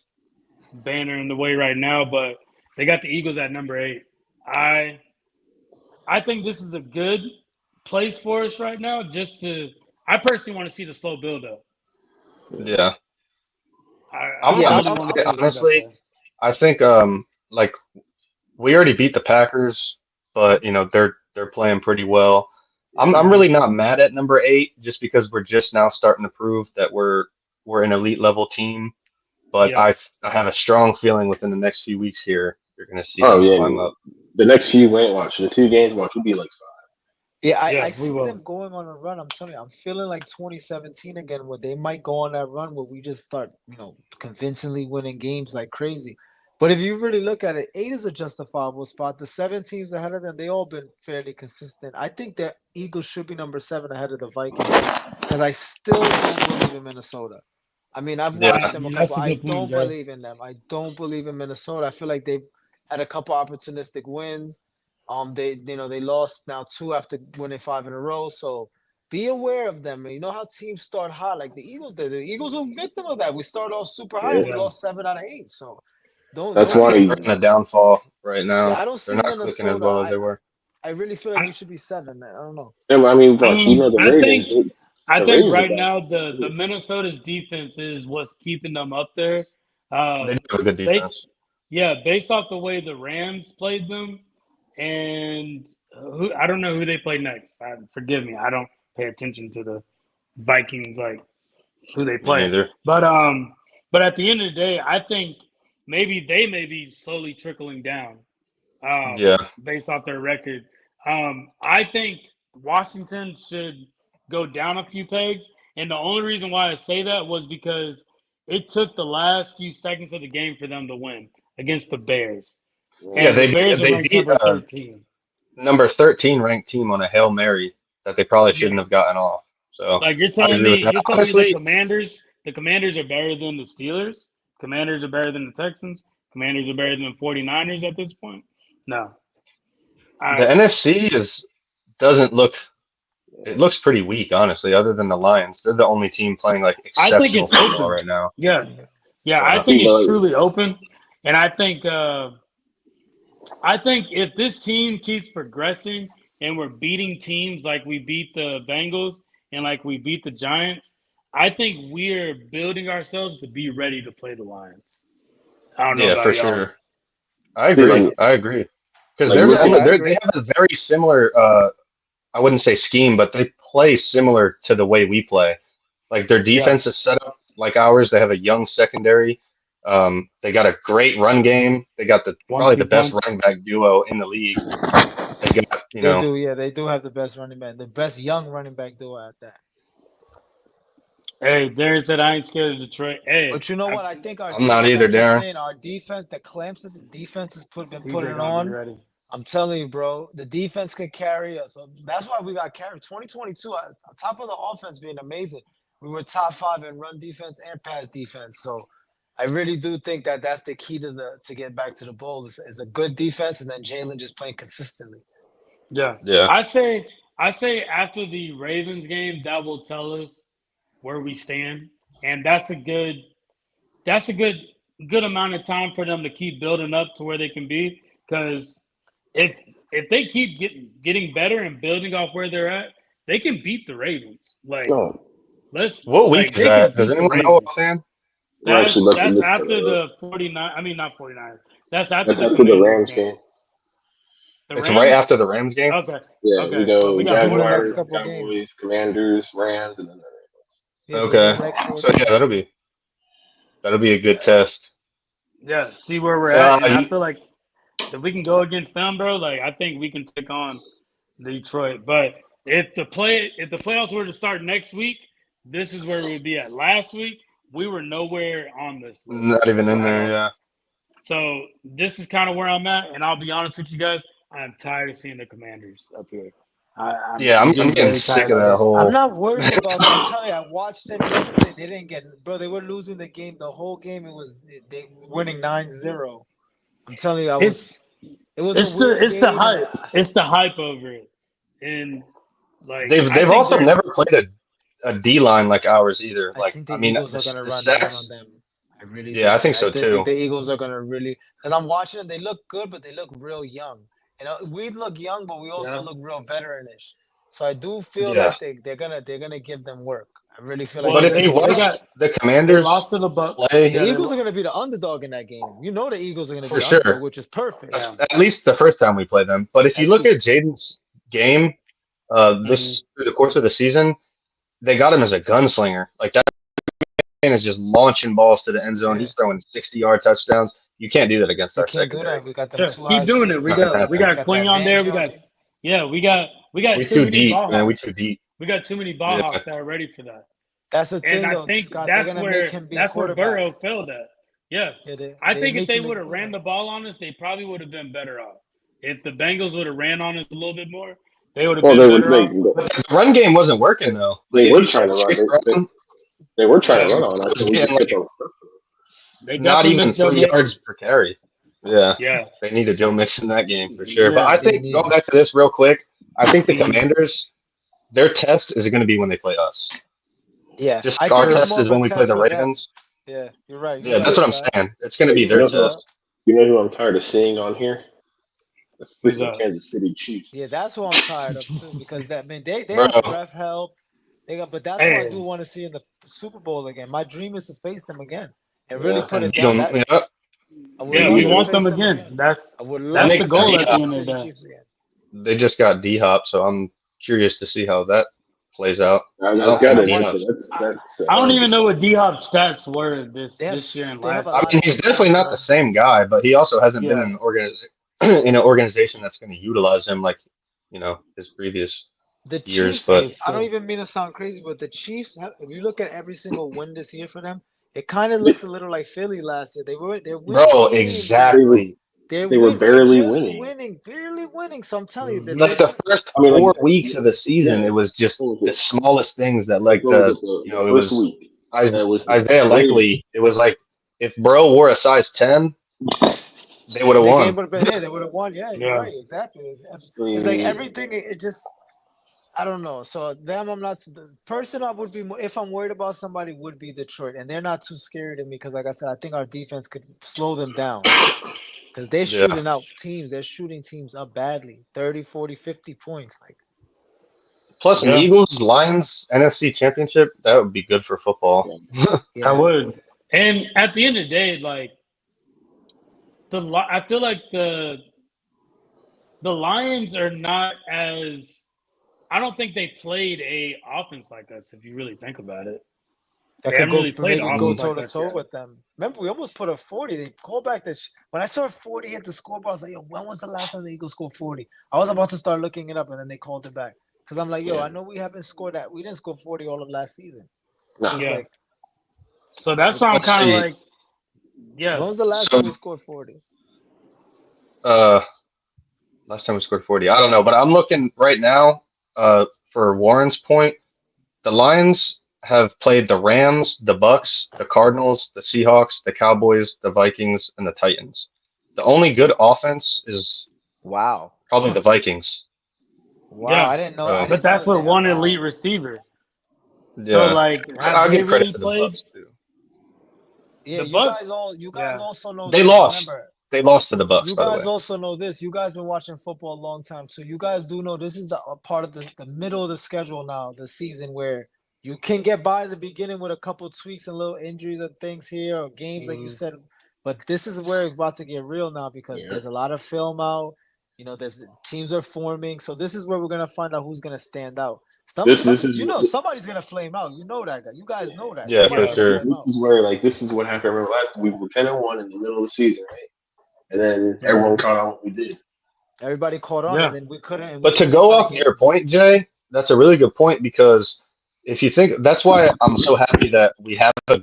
banner in the way right now, but they got the Eagles at number 8. I I think this is a good place for us right now. I personally want to see the slow build up. Yeah. I I'm Yeah, really fine want with to it, see what they got honestly. there. I think like we already beat the Packers, but they're playing pretty well. I'm Mhm. really not mad at number 8 just because we're just now starting to prove that we're an elite level team. But Yeah, I have a strong feeling within the next few weeks here you're going to see Oh them yeah, climb up. the next few went watch the 2 games watch will be like yeah, yeah, I we see them will. going on a run. I'm telling you, I'm feeling like 2017 again, where they might go on that run where we just start, convincingly winning games like crazy. But if you really look at it, 8 is a justifiable spot. The 7 teams ahead of them, they all been fairly consistent. I think the Eagles should be number 7 ahead of the Vikings because I still don't believe in Minnesota. I mean, I've watched Yeah. them a couple. That's a I good point, don't Dad. believe in them. I don't believe in Minnesota. I feel like they've had a couple opportunistic wins. They lost now 2 after winning 5 in a row. So be aware of them. You know how teams start hot, like the Eagles did. The Eagles were victim of that. We started off super hot yeah. and we Yeah, lost 7 out of 8. So That's don't I think be. they're why. in a downfall right Yeah, now. I don't They're see not clicking as Minnesota. well as they were. I really feel like I, we should be 7. I don't know. Yeah, I mean, I watch. mean, The I Ravens. think I The think Ravens are right back now the too. Minnesota's defense is what's keeping them up there. They Uh, do have a good based defense. yeah, based off the way the Rams played them, and I don't know who they play next. Forgive me, I don't pay attention to the Vikings like who they Me play. neither. But at the end of the day, I think maybe they may be slowly trickling down Yeah. based off their record. I think Washington should go down a few pegs, and the only reason why I say that was because it took the last few seconds of the game for them to win against the Bears, Yeah, and Yeah. the Bears are they ranked beat number 13. number 13 ranked team on a Hail Mary that they probably Yeah, shouldn't have gotten off. So like I agree with that. you're telling me Honestly, the Commanders are better than the Steelers. Commanders are better than the Texans. Commanders are better than the 49ers at this point. No, the I NFC doesn't look It looks pretty weak, honestly. Other than the Lions, they're the only team playing like I think exceptional it's football open. right now. Yeah, yeah. I Yeah. think it's But truly open, and I think if this team keeps progressing and we're beating teams like we beat the Bengals and like we beat the Giants, I think we're building ourselves to be ready to play the Lions. I don't know Yeah, for about y'all. sure. I see, agree. I agree. Because like they're the Yeah, looking, only I they agree. have a very similar. I wouldn't say scheme, but they play similar to the way we play. Like their Yeah, defense is set up like ours. They have a young secondary. They got a great run game. They got probably the 1-2 best punch. running back duo in the league. They got they do. Yeah, they do have the best running back, the best young running back duo at that. Hey, Darren said I ain't scared of Detroit. Hey, But you know what? I think our I'm not like I either, keep Darren. saying, our defense, the clamps that the defense has been putting CJ gonna be on. ready. I'm telling you, bro, the defense can carry us. So that's why we got carried. 2022, on top of the offense being amazing, we were top 5 in run defense and pass defense. So I really do think that that's the key to get back to the bowl is a good defense, and then Jalen just playing consistently. Yeah, Yeah. I say after the Ravens game, that will tell us where we stand, and that's a good amount of time for them to keep building up to where they can be. Because if they keep getting better and building off where they're at, they can beat the Ravens. Like oh, What week is they can that? Does beat the anyone know Ravens. offhand? we're actually about to That's look at after the 49. I mean, not 49. That's after that's the after the Commanders Rams game. game. The It's right Rams. after the Rams game. Okay. Yeah, we Okay. So go we Yeah, got it's in the 45. next Jaguars, couple games. Cowboys, Commanders, Rams, and then the Ravens. Yeah, those are Okay. the next 4 So yeah, games. that'll be a good test. Yeah. See where we're So at, and I feel like if we can go against them, bro, like I think we can take on Detroit. But if the playoffs were to start next week, this is where we would be at. Last week, we were nowhere on this list not even in at there. all. Yeah. So this is kind of where I'm at, and I'll be honest with you guys, I'm tired of seeing the Commanders up here. Yeah, I'm I'm getting getting very sick tired of of that it. I'm whole. not worried about them. I'm telling you, I watched them yesterday. They didn't get, bro. They were losing the game. The whole game, they winning 9-0. I'm telling you, It's it was a weird it's the game, and hype. It's the hype over it, and like I They've think also they're never played a D line like ours either. I Like think the I mean, Eagles are gonna the run down on sacks. them. I really Yeah, I think think that. so Think too. the Eagles are gonna really, because I'm watching them. They look good, but they look real young. We look young, but we also yeah. look real veteranish. So I do feel Yeah, like they're gonna give them work. I really feel like Well, but they're if you gonna they give watched got them. the they Commanders lost to the Bucks. The play, Yeah, Eagles are going to be the underdog in that game. You know the Eagles are going to be for the underdog, sure, which is perfect. yeah. at least the first time we played them. But if you At look at least. Jaden's game, Mhm. this through the course of the season, they got him as a gunslinger. Like that man is just launching balls to the end zone. Yeah. He's throwing 60-yard touchdowns. You can't do that against You our can't do secondary. that. We got them Yeah, two high keep doing it. safeties. Not gonna We happen. got Got that Quinion Van there. Jefferson. We got We too too many deep, ball man. We hawks. too deep. We got too many ball Yeah. hawks that are ready for that. That's the And thing, I though, think Scott. They're going to make him be a that's where quarterback. Burrow failed at. Yeah. Yeah, I they think if make they him a would have ran the quarterback. ball on us, they probably would have been better off. If the Bengals would have ran on us a little bit more, they would have Well, been better off. But the run game wasn't working though. Like they if were you trying to run. Chase Brown, They were trying Yeah. to run on us, was and we getting just kept like on stuff. They not definitely even missed Joe 3 yards Mixon. per carry. Yeah, Yeah. they needed Joe Mixon in that game for sure. But Yeah. I They think need going him. back to this real quick, I think the Mhm. Commanders, their test is going to be when they play us. Yeah. Just I like our think it's True. test more is of a when we play test the for them. Ravens. Yeah, you're right. You're Yeah, right, that's what I'm Scott. saying. It's going to Yeah, be you're their right, You know, Scott. test. you know who I'm tired of seeing on here? The Who's freaking that? Kansas City Chiefs. Yeah, that's what I'm tired of, too, because they Bro, have ref help. But that's what I do Hey, want to see in the Super Bowl again. My dream is to face them again and really Yeah, put and it beat down. them. Yeah, I would yeah, they love we need to to. want face them them again. again. I would And love That's they to the got goal face D at the the Hop. end Kansas of the City day. Chiefs again. They just got D Hop, so I'm curious to see how that plays out. I I've don't got think I an D want. answer. Hop's. That's I don't even just know what D Hop stats were They have this year and they have last a I year. lot mean, of he's definitely impact, not the bro. same guy, but he also hasn't been Yeah. in in an organization that's going to utilize him like his previous The years. Chiefs. But That's I don't true. even mean to sound crazy, but the Chiefs. If you look at every single win this year for them, it kind of looks a little like Philly last year. They're winning bro, games and they were exactly. they were they're barely just winning. winning, barely winning. So I'm telling you, they're Hmm. Like just the first I mean, like 4 weeks of the season, yeah, it was just what was the it? smallest things that Like like what was it? The it first was week. It was the Isaiah Likely. Ravens. It was like if bro wore a size 10, they would have the game won. would have been. Yeah, they would have won. Yeah, you're Yeah. right. Exactly. I It's like mean, everything. It just I don't know. So them, I'm not the person I would be if I'm worried about somebody would be Detroit, and they're not too scary to me because, like I said, I think our defense could slow them down because they're Yeah. shooting out teams. They're shooting teams up badly, 30, 40, 50 points. Like, Plus, an Yeah, Eagles Lions NFC Championship that would be good for football. Yeah. I yeah, would. And at the end of the day, like I feel like the Lions are not as. I don't think they played a offense like us. If you really think about it, that they could haven't go really played maybe go offense toe like to us toe yet. with them. Remember, we almost put a 40. They called back that when I saw 40 hit the scoreboard, I was like, yo, when was the last time the Eagles scored 40? I was about to start looking it up, and then they called it back because I'm like, yo, Yeah. I know we haven't scored that. We didn't score 40 all of last season. So Nah. it's Yeah. like, So that's why I'm Let's kind of see. like, yeah, when was the last So, time we scored 40? uh, last time we scored 40. I don't know, but I'm looking right now. For Warren's point, the Lions have played the Rams, the Bucks, the Cardinals, the Seahawks, the Cowboys, the Vikings, and the Titans. The only good offense is Wow. probably the Vikings. Wow. yeah. I didn't know. I So But didn't know that's that they with have. one Wow. elite receiver. So yeah, like, have I'll they give credit really to the played Bucks too. Yeah, the Bucks? you guys Yeah, also know They this. lost. Remember, They lost to the Bucks, you by the guys way. also know this. You guys been watching football a long time too. You guys do know this is the part of the middle of the schedule now, the season where you can get by the beginning with a couple tweaks and little injuries and things here or games like you mm, said. But this is where it's about to get real now because Yeah. there's a lot of film out. There's teams are forming. So this is where we're gonna find out who's gonna stand out. This is Somebody's gonna flame out. You know that guy. You guys know that. Yeah, for Somebody's yeah, gonna sure. flame this out. is where like this is what happened. Remember last we were 10-1 in the middle of the season, right? And then everyone mm, caught on what we did. Everybody caught on, and yeah, then we But to couldn't go win a off game. your point, Jay, that's a really good point because if you think that's why I'm so happy that we have a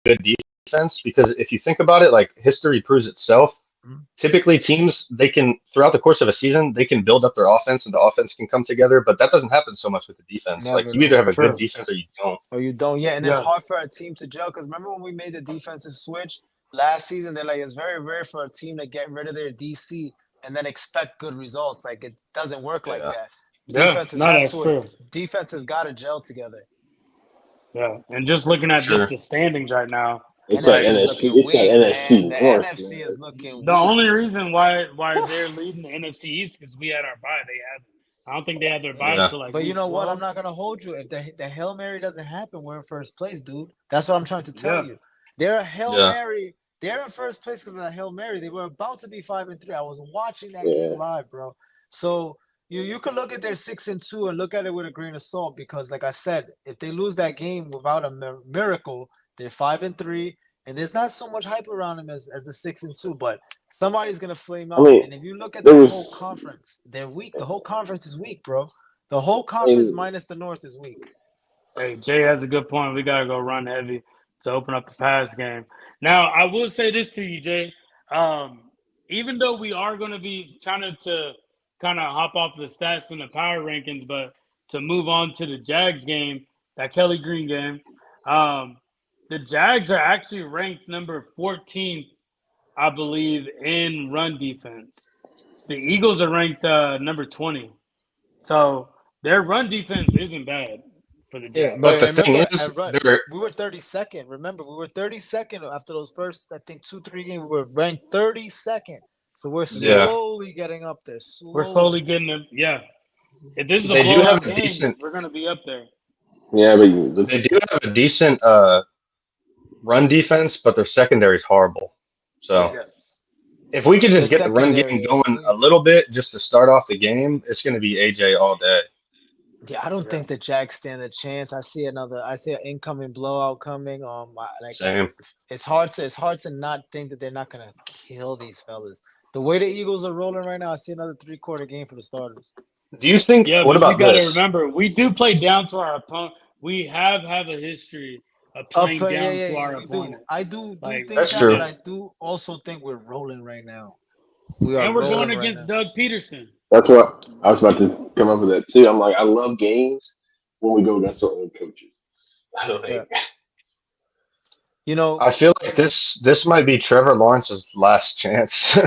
good defense because if you think about it, like history proves itself. Mhm. Typically, teams they can throughout the course of a season they can build up their offense and the offense can come together, but that doesn't happen so much with the defense. Like Never, you either no. have a good true. defense or you don't. Or you don't. Yeah, and it's Yeah, hard for a team to gel because remember when we made the defensive switch last season? They're like, it's very rare for a team to get rid of their DC and then expect good results. Like it doesn't work like Yeah, that. yeah. Defenses No, have that's to. true. Defenses got to gel together. Yeah, and just looking for at just sure. the standings right now, It's that like NFC is NFC. looking It's that weak, man. NFC The North, NFC is man. looking the weak. only reason why they're Whew. leading the NFC East because we had our bye. They had. I don't think they had their bye Yeah. Yeah, until like But you week know what? I'm 12. not gonna hold you. If the Hail Mary doesn't happen, we're in first place, dude. That's what I'm trying to tell Yeah, you. They're a Hail yeah, Mary. They're in first place because of the Hail Mary. They were about to be 5-3. I was watching that game Yeah. live, bro. So you could look at their 6-2 and look at it with a grain of salt because, like I said, if they lose that game without a miracle, they're 5-3, and there's not so much hype around them as the 6-2. But somebody's gonna flame I out. mean, And if you look at there their whole was. conference, they're weak. The whole conference is weak, bro. The whole I conference mean, minus the North is weak. hey, Jay has a good point. We gotta go run heavy to open up the pass game. Now, I will say this to you, Jay. Um, Even though we are going to be trying to kind of hop off the stats and the power rankings, but to move on to the Jags game, that Kelly Green game, um, the Jags are actually ranked number 14th, I believe, in run defense. The Eagles are ranked number 20. So their run defense isn't bad for the Yeah, Jags. but but the thing remember, is, they're we were 32nd. Remember, we were 32nd after those first, I think, 2, 3 games. We were ranked 32nd. So we're Yeah. yeah slowly getting up there. We're slowly Slowly. getting them. Yeah. If this is a they do have blowout a game, decent we're going to be up there. yeah, but they do have a decent run defense, but their secondary is horrible. So Yeah. Yes. if we could The just get the run secondary game is going a weak. little bit just to start off the game, it's going to be AJ all day. Yeah, I don't Yeah. think the Jags stand a chance. I see an incoming blowout coming. Same. It's hard to not think that they're not gonna kill these fellas. The way the Eagles are rolling right now, I see another 3-quarter game for the starters. Do you think? Yeah, What but we about got to this? remember, we do play down to our opponent. We have a history of Up playing play, down to yeah, our we do. opponent. I do Like, think That's that, but true. and, I do also think we're rolling right now. We are and we're rolling going right against now. Doug Peterson. that's what I was about to come up with that too. I'm like, I love games when we go against our own coaches. Yeah, Like, you know, I feel like this might be Trevor Lawrence's last chance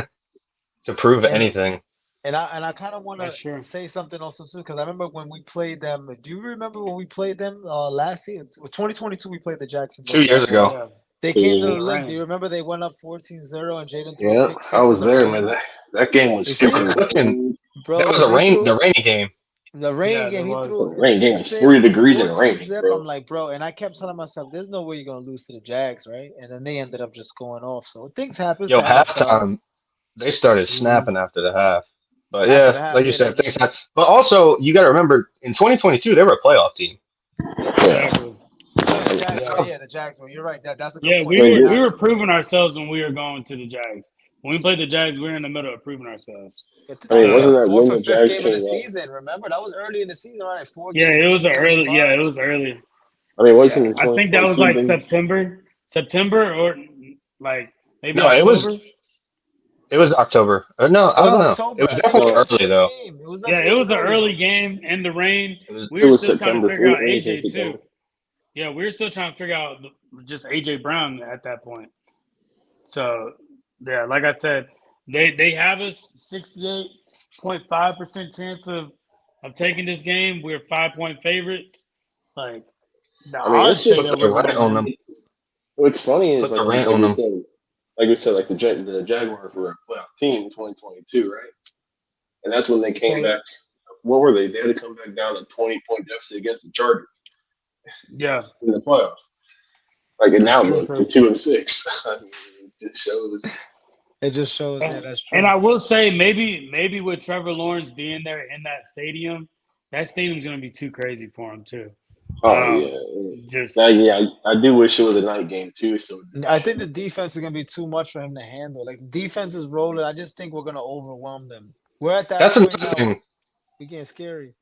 to prove and anything. And I kind of want to That's true. say something also too, because I remember when we played them. Do you remember when we played them last year? 2022, we played the Jacksonville 2 years Jaguars. ago. Yeah. They came to the In the link. Do rain. you remember they went up 14-0 and Jalen threw a Yeah, pick I six in was the there, man. rain? That game was You It see, was freaking fucking. cold. That bro, was he threw the rainy game. the rain Yeah, game. there He was. threw a Rain game pick was 40 six, degrees and 14 raining, zip. bro. I'm like, bro, and I kept telling myself, there's no way you're gonna lose to the Jags, right? And then they ended up just going off. So things happens Yo, to NFL. halftime, they started Mhm. snapping after the half. But After yeah, the half, like you yeah, said, things happen. But also, you got to remember, in 2022, they were a playoff team. yeah, Yeah. Exactly. oh yeah, the The Jags were, top, yeah, the Jags were. You're right. That's a good Yeah, point. I They mean, were we not. were proving ourselves when we were going to the Jags. When we played the Jags, we were in the middle of proving ourselves. I think I that was mean, like So the wasn't that fourth when or the fifth Jags game of the came out? season. Remember, that was early in the season, right? Like four yeah, games it in, was a four and early. Yeah, it five. was early. I mean, Yeah, wasn't in I think that was 2022 like then? September or like maybe no, October. it was October. No, It I was don't know. It October. was I think it definitely was No, the early fifth though. game. Yeah, it It was was an early early though. game in the rain. It was We it were was still trying to September. figure out It was in AJ too. September. Yeah, we were still trying to figure out just AJ Brown at that point. So yeah, like I said, they have us 68.5% chance of taking this game. We're 5 point favorites. Like the I mean, it's odds say put that just the we're gonna rent on win. them. it's what's funny is Put the rent on them. like we said, like the Jaguars were a playoff team in 2022, right? And that's when they came So back. What were they? They had to come back down a 20-point deficit against the Chargers yeah, in the playoffs. Like, and That's now true. look, they're 2-6. I mean, it just shows. It just shows. Yeah, and, that's and true. I will say maybe with Trevor Lawrence being there in that stadium's gonna be too crazy for him too. Oh Um, yeah, just now yeah, I do wish it was a night game too. So I think the defense is gonna be too much for him to handle. Like the defense is rolling. I just think we're gonna overwhelm them. We're at that That's point another now. thing. We getting scary.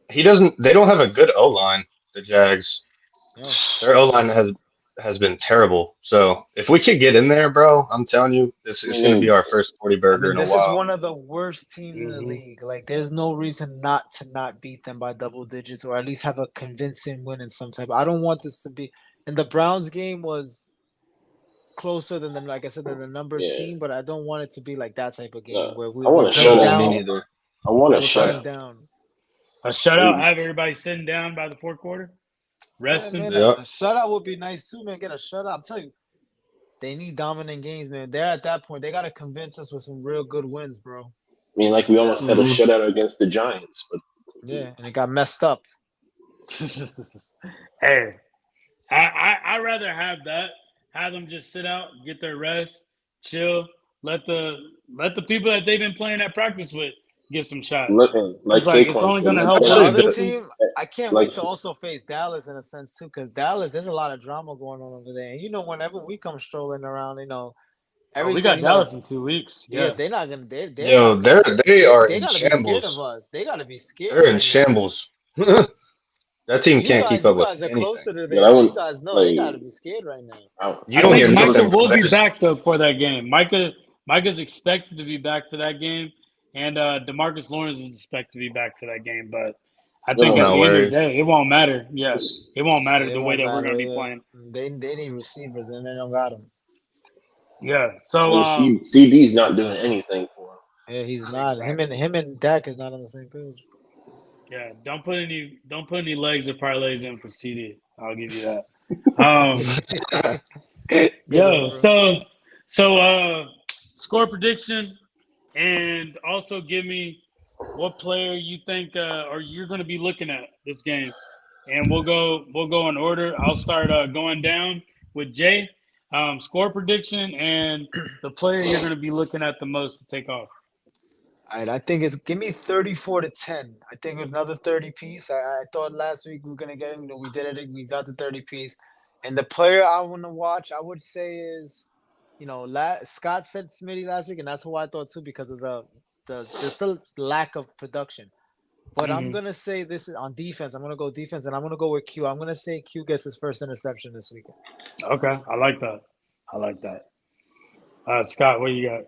He doesn't. They don't have a good O line. The Jags. Yeah. Their O line has been terrible. So if we could get in there, bro, I'm telling you, this I is going to be mean, our first 40 I burger mean, in a this is while. one of the worst teams in the mhm. league. Like, there's no reason not to not beat them by double digits or at least have a convincing win in some type. I don't want this to be. And the Browns game was closer than the, like I said, than the numbers yeah, seem, but I don't want it to be like that type of game no, where I we're want a playing No, me shutout. down. neither. I want a We're playing shutout. down. A shutout, have everybody sitting down by the fourth quarter, Yeah, resting. man, Yep. a shutout would be nice too, man. Get a shutout. I'm telling you, they need dominant games, man. They're at that point. They got to convince us with some real good wins, bro. I mean, like we Yeah. almost had a Hmm. shutout against the Giants, but Yeah, and it got messed up. Hey, I rather have that. Have them just sit out, get their rest, chill. Let the people that they've been playing at practice with get some shots. like It's like it's Saquon only said, gonna let help But the us. Actually, other the team, I can't like wait to also face Dallas in a sense too, because Dallas, there's a lot of drama going on over there. And whenever we come strolling around, Oh, we everything, got Dallas in 2 weeks. yeah, Yeah. they're not gonna, they're yo, not gonna, they are they in gotta be scared of shambles. us. They gotta be They're scared in right now. shambles. That team And can't keep you up with guys are anything. closer to but there, I so you wouldn't guys know they like gotta be scared right now. You I don't think hear Micah nothing, bro. will be There's back though for that game. Micah's expected to be back for that game, and Demarcus Lawrence is expected to be back for that game. But I it think I'm at won't not the end of the worried. day, it won't matter. Yeah, it's, it won't matter It the way won't that we're matter. gonna be Yeah. playing. They need receivers, and they don't got them. Yeah. I So mean, CD's not doing anything for him. Yeah, he's not. exactly. Him and Dak is not on the same page. Yeah. Don't put any legs or parlays in for CD. I'll give you that. Um. Good one, Yo. bro. So score prediction. And also give me what player you think or you're going to be looking at this game, and we'll go in order. I'll start going down with Jay. Score prediction and the player you're going to be looking at the most to take off. All right, I think it's give me 34-10. I think another 30 piece. I thought last week we were gonna get him. We did it. We got the 30 piece. And the player I want to watch, I would say is, Scott said Smitty last week, and that's who I thought too because of the still lack of production. But I'm Hmm. gonna say this is on defense. I'm gonna go defense, and I'm gonna go with Q. I'm gonna say Q gets his first interception this weekend. Okay, I like that. I like that. Scott, what you got?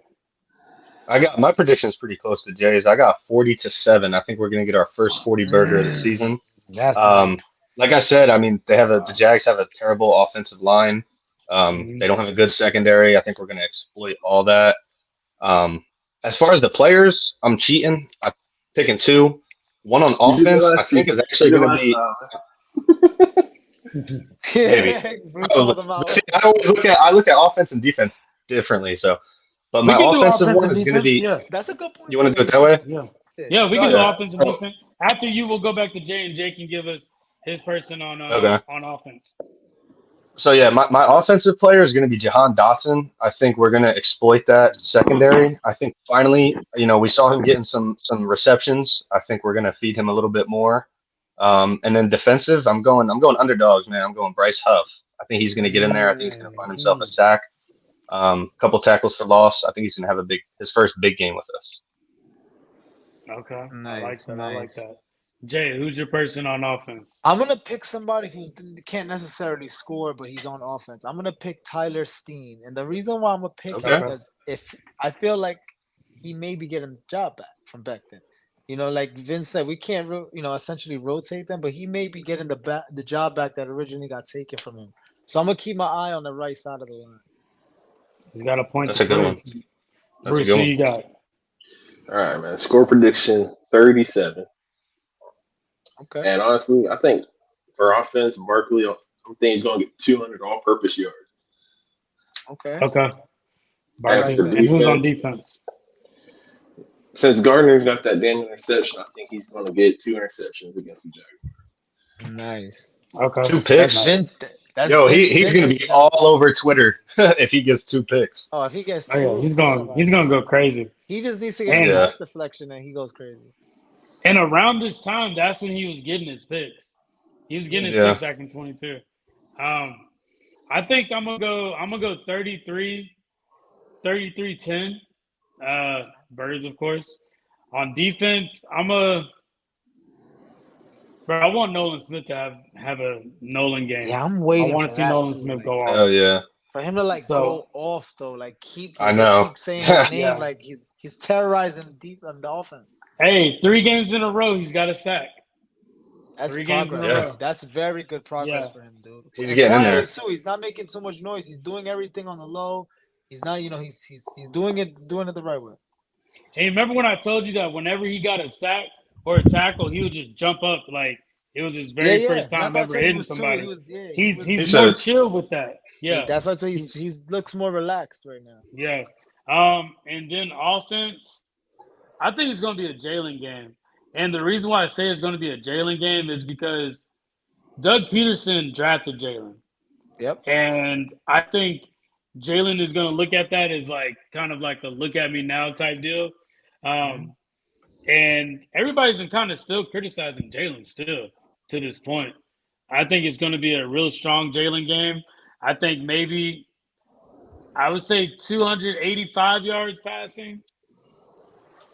I got my prediction is pretty close to Jay's. I got 40-7. I think we're gonna get our first 40 burger of the season. That's not. Um, like I said, I mean the Jags have a terrible offensive line. Mhm. They don't have a good secondary. I think we're gonna exploit all that. Um, As far as the players, I'm cheating. I'm picking two. One on You did that offense, I last year. think is You actually did going to last be time. maybe. Bruce Probably. called him But out. see, I look at offense and defense differently. So, but We my can do offensive offense one and is going to defense. be. Yeah, That's a good point You to want to do make. it that way? yeah, Yeah, yeah. We go can do ahead. Yeah. offense and So, defense. After you, we'll go back to Jay, and Jay can give us his person okay. on offense. So yeah, my offensive player is going to be Jahan Dotson. I think we're going to exploit that secondary. I think finally, we saw him getting some receptions. I think we're going to feed him a little bit more. And then defensive, I'm going underdogs, man. I'm going Bryce Huff. I think he's going to get in there. I think he's going to find himself a sack, couple tackles for loss. I think he's going to have his first big game with us. Okay, I like Nice, that. I like nice. that. Jay, who's your person on offense? I'm gonna pick somebody who can't necessarily score, but he's on offense. I'm gonna pick Tyler Steen, and the reason why I'm gonna pick him Okay. Okay. because if I feel like he may be getting the job back from Becton. Like Vince said, we can't, essentially rotate them, but he may be getting the job back that originally got taken from him. So I'm gonna keep my eye on the right side of the line. He's got a point That's to a good prove. one. That's a Bruce, good who one. you got? All right, man. Score prediction 37. Okay. And honestly, I think for offense, Barkley, I think he's going to get 200 all-purpose yards. Okay. Okay. And Barkley. for And who's on defense, defense? since Gardner's got that damn interception, I think he's going to get 2 interceptions against the Jaguars. Nice. Okay. Two That's picks. Vince. That's Yo, Vince. he's going to be all over Twitter if he gets 2 picks. Oh, if he gets Oh yeah, two, he's forget going. about He's it. going to go crazy. He just needs to get a And Yeah. pass deflection, and he goes crazy. and around this time, that's when he was getting his picks. He was getting his Yeah. picks back in 22. I think I'm gonna go 33-10. Birds, of course. On defense, bro, I want Nolan Smith to have a Nolan game. Yeah, I'm I waiting want for to see that Nolan too. Smith Like, go off. Hell yeah. for him to So- go off though, like I they know. keep saying his name, Yeah. like he's terrorizing deep on the offense. Hey, 3 games in a row, he's got a sack. That's 3 games in progress. a Yeah. row. That's very good progress Yeah. for him, dude. He's And getting in quietly there. too. He's not making too much noise. He's doing everything on the low. He's not, he's doing it the right way. Hey, remember when I told you that whenever he got a sack or a tackle, he would just jump up like it was his very first time Remember I ever told you he hitting was somebody. He was, He's He more said- chill with that. Yeah. That's why I told you he looks more relaxed right now. Yeah. And then offense, I think it's going to be a Jalen game. And the reason why I say it's going to be a Jalen game is because Doug Peterson drafted Jalen. Yep. And I think Jalen is going to look at that as like kind of like a look at me now type deal. And everybody's been kind of still criticizing Jalen still to this point. I think it's going to be a real strong Jalen game. I think maybe I would say 285 yards passing,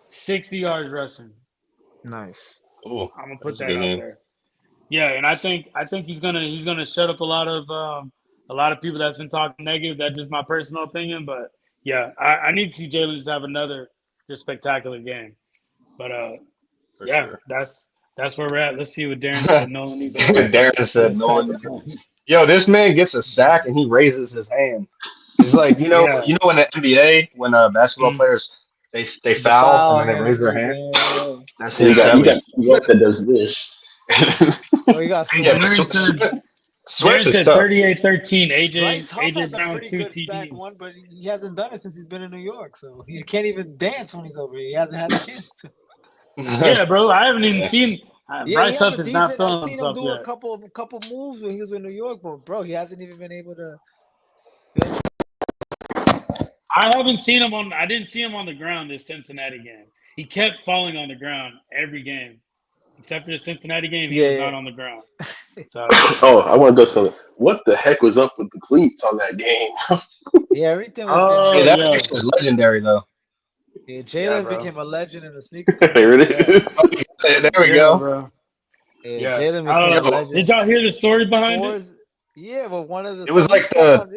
60 yards rushing. Nice. Ooh, I'm gonna that's put a that good out game. there. Yeah, and I think he's gonna shut up a lot of people that's been talking negative. That's just my personal opinion, but yeah, I need to see Jalen just have another just spectacular game. But For yeah, sure. that's where we're at. Let's see what Darren said. Nolan needs to Darren said no. Yo, this man gets a sack and he raises his hand. It's like Yeah. in the NBA when basketball players they foul and then they raise their hand. That's You his got celly. Sweat that does this. Oh, you got Yeah, Darren Sweats is said tough. 38-13. Bryce Huff AJ has a Brown pretty 2 good sack TDs. one, but he hasn't done it since he's been in New York. So he can't even dance when he's over here. He hasn't had a chance to. Yeah, bro. I haven't even seen He Bryce has Huff a is not decent. feeling I've seen him himself do yet. a couple moves when he was in New York, but bro, he hasn't even been able to. I haven't seen him on. I didn't see him on the ground this Cincinnati game. He kept falling on the ground every game, except for the Cincinnati game. He was not on the ground. So, Oh, I want to go something. What the heck was up with the cleats on that game? Yeah, everything was. Oh, Hey, that yeah. picture was legendary though. Yeah, Jalen bro. became a legend in the sneaker. There it is. There we Yeah, go. bro. Yeah, Jalen became a legend. Did y'all hear the story behind it? Yeah, but one of the It was like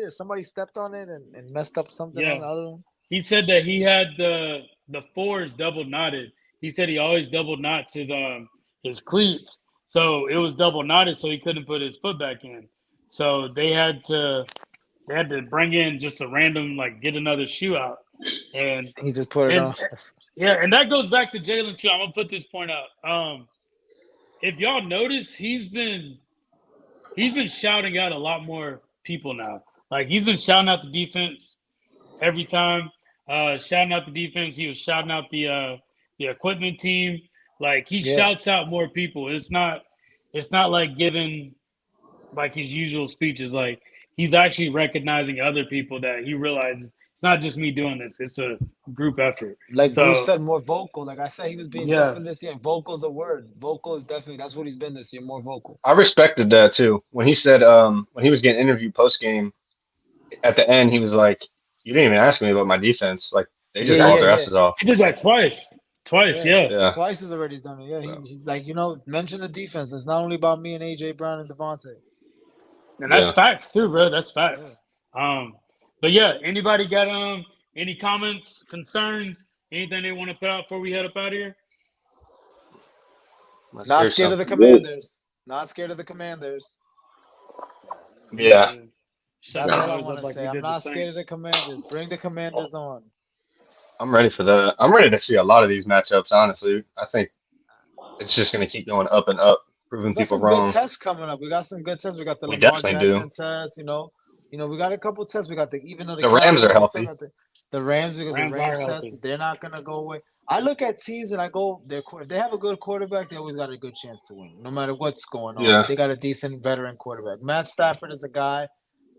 somebody stepped on it and messed up something Yeah. on the other one. He said that he had the fours double knotted. He said he always double knots his cleats, so it was double knotted, so he couldn't put his foot back in. So they had to bring in just a random get another shoe out, And He just put it and on. yeah, and that goes back to Jalen too. I'm gonna put this point out. If y'all notice, he's been shouting out a lot more people now. Like he's been shouting out the defense every time. Shouting out the defense. He was shouting out the equipment team. Like he Yeah. shouts out more people. It's not like giving like his usual speeches. Like he's actually recognizing other people that he realizes it's not just me doing this. It's a group effort. Like Bruce So said, more vocal. Like I said, he was being yeah, different this year. Vocal is the word. Vocal is definitely that's what he's been this year. More vocal. I respected that too. When he said when he was getting interviewed post game at the end, he was like, "You didn't even ask me about my defense. Like they just Yeah, balled yeah, their yeah, asses off." he did that twice. Twice, yeah. yeah. Yeah. Twice has already done it. Yeah, So, he's like mention the defense. It's not only about me and AJ Brown and Devontae. And that's yeah. facts too, bro. That's Yeah. facts. But yeah, anybody got any comments, concerns, anything they want to put out before we head up out of here? Let's Not hear scared of the something. Commanders. Not scared of the Commanders. Yeah. Shut That's the all I doors want up to like say. we I'm did the not scared of the Saints. Commanders. Bring the Commanders on. I'm ready for that. I'm ready to see a lot of these matchups, honestly. I think it's just going to keep going up and up, proving We got people some good wrong. tests coming up. We got some good tests. We got the We Lamar definitely do. Jackson test. We got a couple tests. We got even though the The Rams are Cowboys still healthy. got the Rams. We got the Rams are Rams healthy. test. They're not gonna go away. I look at teams and I go, if they have a good quarterback, they always got a good chance to win, no matter what's going on. Yeah. If they got a decent veteran quarterback, Matt Stafford is a guy.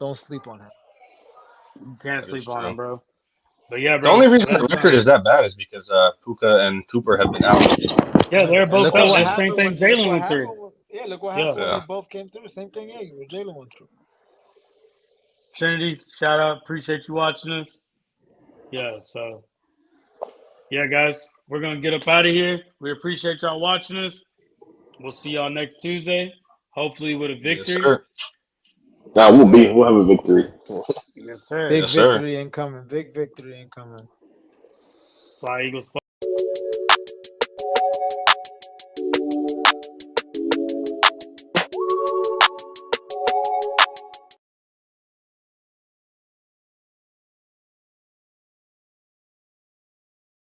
Don't sleep on him. You can't That is sleep on true. him, bro. But yeah, The bro. only reason the Let's record is that bad is because Puka and Cooper have been out. yeah, they're And both look at out. what That's the same happened thing when look Jalen what went through. happened. Look what Yeah. happened when Yeah. they both came through. Same thing. Yeah, what Jalen went through. Trinity, shout out. Appreciate you watching us. Yeah, so yeah, guys, we're gonna get up out of here. We appreciate y'all watching us. We'll see y'all next Tuesday. Hopefully with a Yes, victory. sir. Nah, we'll have a victory. Yes, sir. Big Yes, sir. victory incoming. Big victory incoming. Fly Eagles.